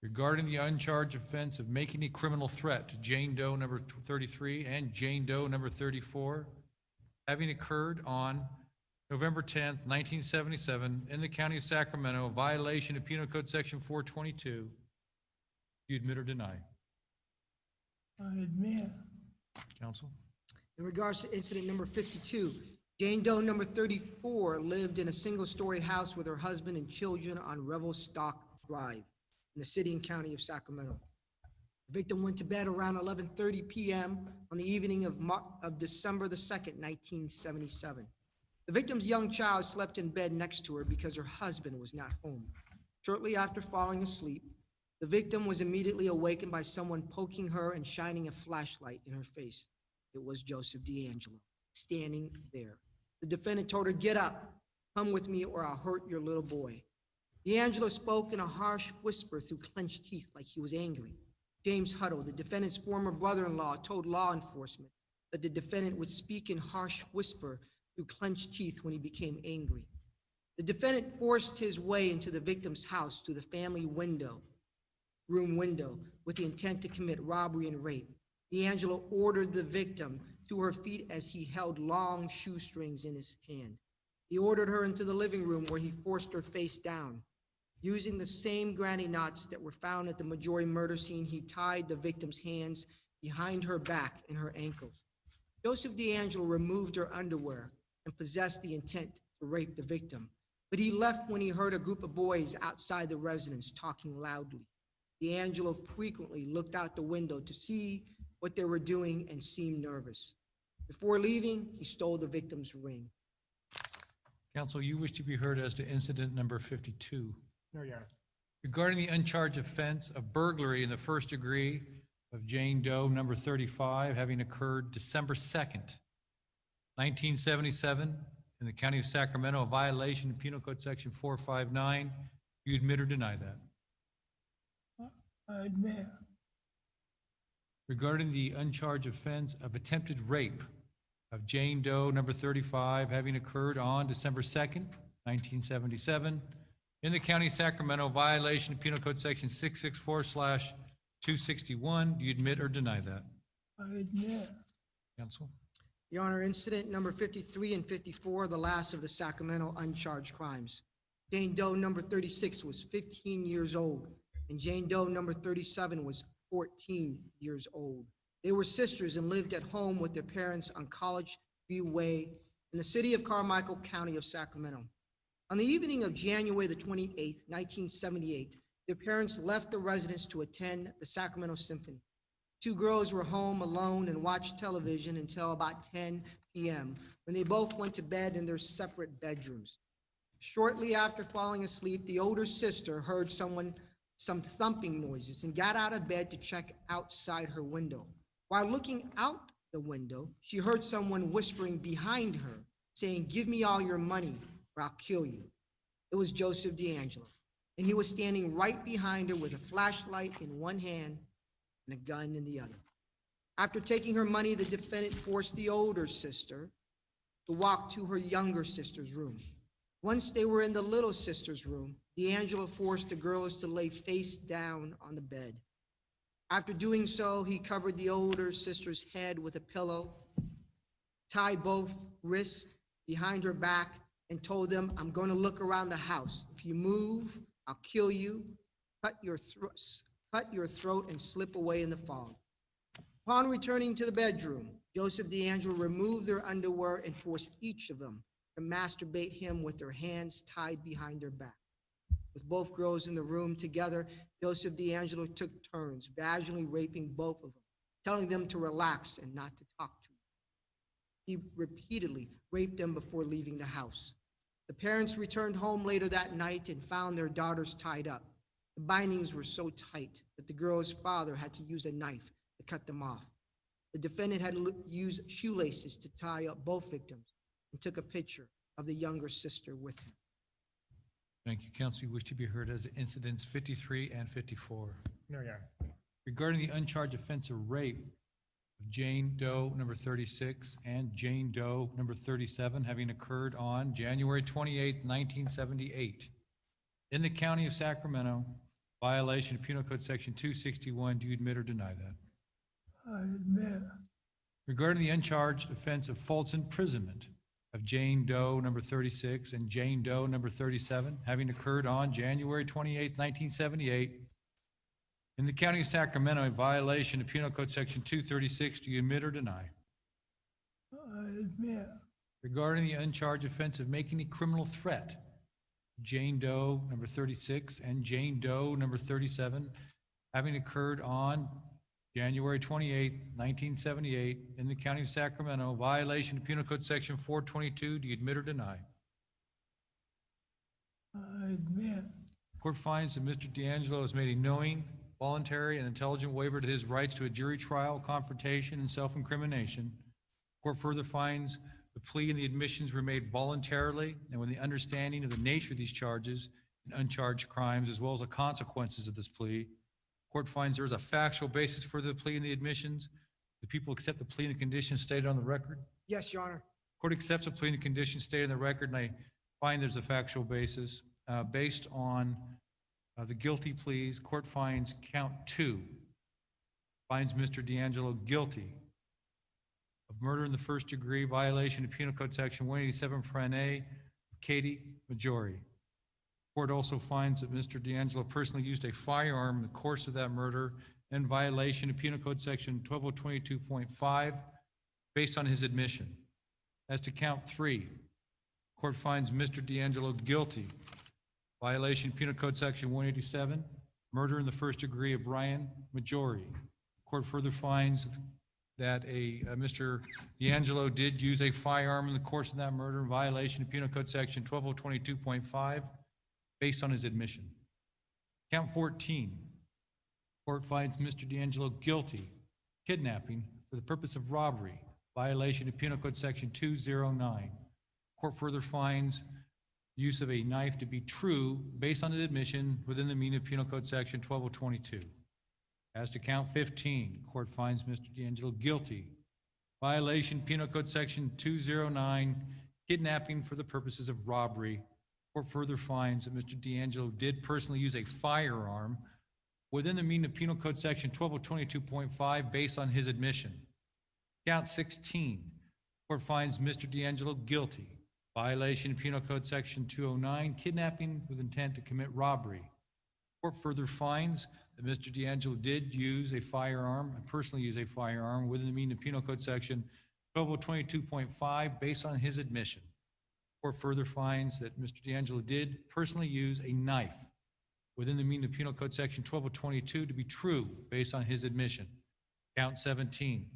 Regarding the uncharged offense of making a criminal threat to Jane Doe number 33 and Jane Doe number 34, having occurred on November 10th, 1977, in the county of Sacramento, violation of Penal Code Section 422. Do you admit or deny? I admit. Counsel? In regards to incident number 52, Jane Doe number 34 lived in a single-story house with her husband and children on Revelstock Drive in the city and county of Sacramento. The victim went to bed around 11:30 p.m. on the evening of December the 2nd, 1977. The victim's young child slept in bed next to her because her husband was not home. Shortly after falling asleep, the victim was immediately awakened by someone poking her and shining a flashlight in her face. It was Joseph DeAngelo, standing there. The defendant told her, "Get up, come with me or I'll hurt your little boy." DeAngelo spoke in a harsh whisper through clenched teeth like he was angry. James Huddle, the defendant's former brother-in-law, told law enforcement that the defendant would speak in harsh whisper through clenched teeth when he became angry. The defendant forced his way into the victim's house through the family room window, with the intent to commit robbery and rape. DeAngelo ordered the victim to her feet as he held long shoestrings in his hand. He ordered her into the living room where he forced her face down. Using the same granny knots that were found at the Majori murder scene, he tied the victim's hands behind her back and her ankles. Joseph DeAngelo removed her underwear and possessed the intent to rape the victim, but he left when he heard a group of boys outside the residence talking loudly. DeAngelo frequently looked out the window to see what they were doing and seemed nervous. Before leaving, he stole the victim's ring. Counsel, you wish to be heard as to incident number 52. No, Your Honor. Regarding the uncharged offense of burglary in the first degree of Jane Doe number 35 having occurred December 2nd, 1977, in the county of Sacramento, a violation of Penal Code Section 459. You admit or deny that? I admit. Regarding the uncharged offense of attempted rape of Jane Doe number 35 having occurred on December 2nd, 1977, in the county of Sacramento, violation of Penal Code Section 664/261. Do you admit or deny that? I admit. Counsel? Your Honor, incident number 53 and 54 are the last of the Sacramento uncharged crimes. Jane Doe number 36 was 15 years old, and Jane Doe number 37 was 14 years old. They were sisters and lived at home with their parents on College View Way in the city of Carmichael, county of Sacramento. On the evening of January the 28th, 1978, their parents left the residence to attend the Sacramento Symphony. Two girls were home alone and watched television until about 10 p.m. when they both went to bed in their separate bedrooms. Shortly after falling asleep, the older sister heard some thumping noises and got out of bed to check outside her window. While looking out the window, she heard someone whispering behind her, saying, "Give me all your money or I'll kill you." It was Joseph DeAngelo, and he was standing right behind her with a flashlight in one hand and a gun in the other. After taking her money, the defendant forced the older sister to walk to her younger sister's room. Once they were in the little sister's room, DeAngelo forced the girls to lay face down on the bed. After doing so, he covered the older sister's head with a pillow, tied both wrists behind her back, and told them, "I'm going to look around the house. If you move, I'll kill you, cut your throat, and slip away in the fog." Upon returning to the bedroom, Joseph DeAngelo removed their underwear and forced each of them to masturbate him with their hands tied behind their back. With both girls in the room together, Joseph DeAngelo took turns vaginally raping both of them, telling them to relax and not to talk to him. he repeatedly raped them before leaving the house. The parents returned home later that night and found their daughters tied up. The bindings were so tight that the girl's father had to use a knife to cut them off. The defendant had used shoelaces to tie up both victims and took a picture of the younger sister with him. Thank you. Counsel, you wish to be heard as to incidents 53 and 54. No, Your Honor. Regarding the uncharged offense of rape of Jane Doe number 36 and Jane Doe number 37 having occurred on January 28, 1978 in the county of Sacramento, violation of Penal Code Section 261, do you admit or deny that? I admit. Regarding the uncharged offense of false imprisonment of Jane Doe number 36 and Jane Doe number 37 having occurred on January 28, 1978 in the county of Sacramento, a violation of Penal Code Section 236, do you admit or deny? I admit. Regarding the uncharged offense of making a criminal threat, Jane Doe number 36 and Jane Doe number 37 having occurred on January 28, 1978 in the county of Sacramento, violation of Penal Code Section 422, do you admit or deny? I admit. Court finds that Mr. DeAngelo has made a knowing, voluntary, and intelligent waiver to his rights to a jury trial, confrontation, and self-incrimination. Court further finds the plea and the admissions were made voluntarily and with the understanding of the nature of these charges and uncharged crimes, as well as the consequences of this plea. Court finds there is a factual basis for the plea and the admissions. The people accept the plea and the conditions stated on the record. Yes, Your Honor. Court accepts the plea and the conditions stated in the record, and I find there's a factual basis. Based on the guilty pleas, court finds count 2, finds Mr. DeAngelo guilty of murder in the first degree, violation of Penal Code Section 187, Paren A, Katie Majori. Court also finds that Mr. DeAngelo personally used a firearm in the course of that murder in violation of Penal Code Section 12022.5 based on his admission. As to count 3, court finds Mr. DeAngelo guilty, violation of Penal Code Section 187, murder in the first degree of Brian Majori. Court further finds that Mr. DeAngelo did use a firearm in the course of that murder in violation of Penal Code Section 12022.5 based on his admission. Count 14, court finds Mr. DeAngelo guilty, kidnapping for the purpose of robbery, violation of Penal Code Section 209. Court further finds use of a knife to be true based on the admission within the meaning of Penal Code Section 12022. As to count 15, court finds Mr. DeAngelo guilty, violation Penal Code Section 209, kidnapping for the purposes of robbery. Court further finds that Mr. DeAngelo did personally use a firearm within the meaning of Penal Code Section 12022.5 based on his admission. Count 16, court finds Mr. DeAngelo guilty, violation of Penal Code Section 209, kidnapping with intent to commit robbery. Court further finds that Mr. DeAngelo did use a firearm and personally use a firearm within the meaning of Penal Code Section 12022.5 based on his admission. Court further finds that Mr. DeAngelo did personally use a knife within the meaning of Penal Code Section 12022 to be true based on his admission. Count 17,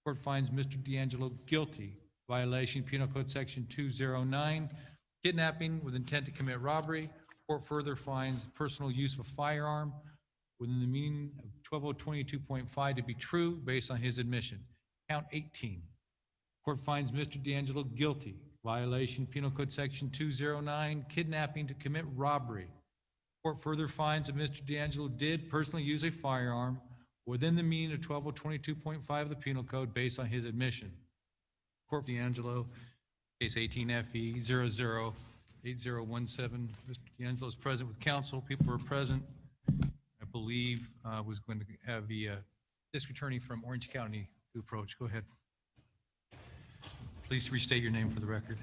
court finds Mr. DeAngelo guilty, violation Penal Code Section 209, kidnapping with intent to commit robbery. Court further finds personal use of a firearm within the meaning of 12022.5 to be true based on his admission. Count 18, court finds Mr. DeAngelo guilty, violation Penal Code Section 209, kidnapping to commit robbery. Court further finds that Mr. DeAngelo did personally use a firearm within the meaning of 12022.5 of the Penal Code based on his admission. Court DeAngelo, case 18FE 008017. Mr. DeAngelo is present with counsel. People who are present, I believe, was going to have the district attorney from Orange County to approach. Go ahead. Please restate your name for the record.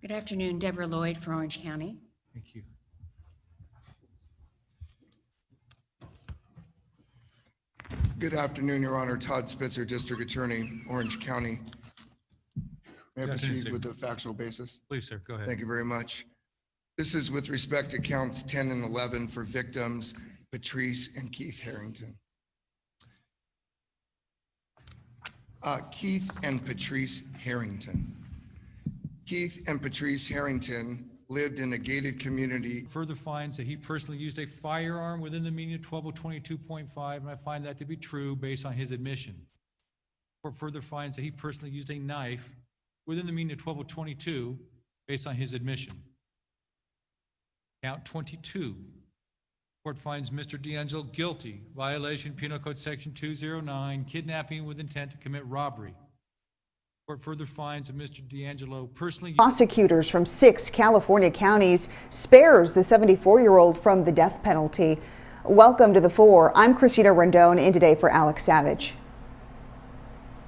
Good afternoon, Deborah Lloyd from Orange County. Thank you. Good afternoon, Your Honor. Todd Spitzer, District Attorney, Orange County. May I Good afternoon, proceed sir. with the factual basis? Please, sir, go ahead. Thank you very much. This is with respect to counts 10 and 11 for victims Patrice and Keith Harrington. Keith and Patrice Harrington. Keith and Patrice Harrington lived in a gated community. Further finds that he personally used a firearm within the meaning of 12022.5, and I find that to be true based on his admission. Court further finds that he personally used a knife within the meaning of 12022 based on his admission. Count 22. Court finds Mr. DeAngelo guilty, violation Penal Code Section 209, kidnapping with intent to commit robbery. Court further finds that Mr. DeAngelo personally... Prosecutors from 6 California counties spares the 74-year-old from the death penalty. Welcome to The Four. I'm Christina Rendon, in today for Alex Savage.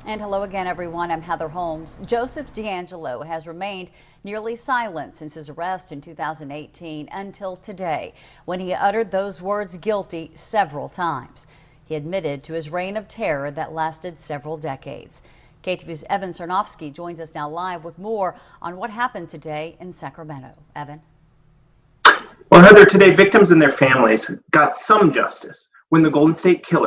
And hello again, everyone. I'm Heather Holmes. Joseph DeAngelo has remained nearly silent since his arrest in 2018 until today, when he uttered those words guilty several times. He admitted to his reign of terror that lasted several decades. KTV's Evan Sarnofsky joins us now live with more on what happened today in Sacramento. Evan? Well, Heather, today victims and their families got some justice when the Golden State Killer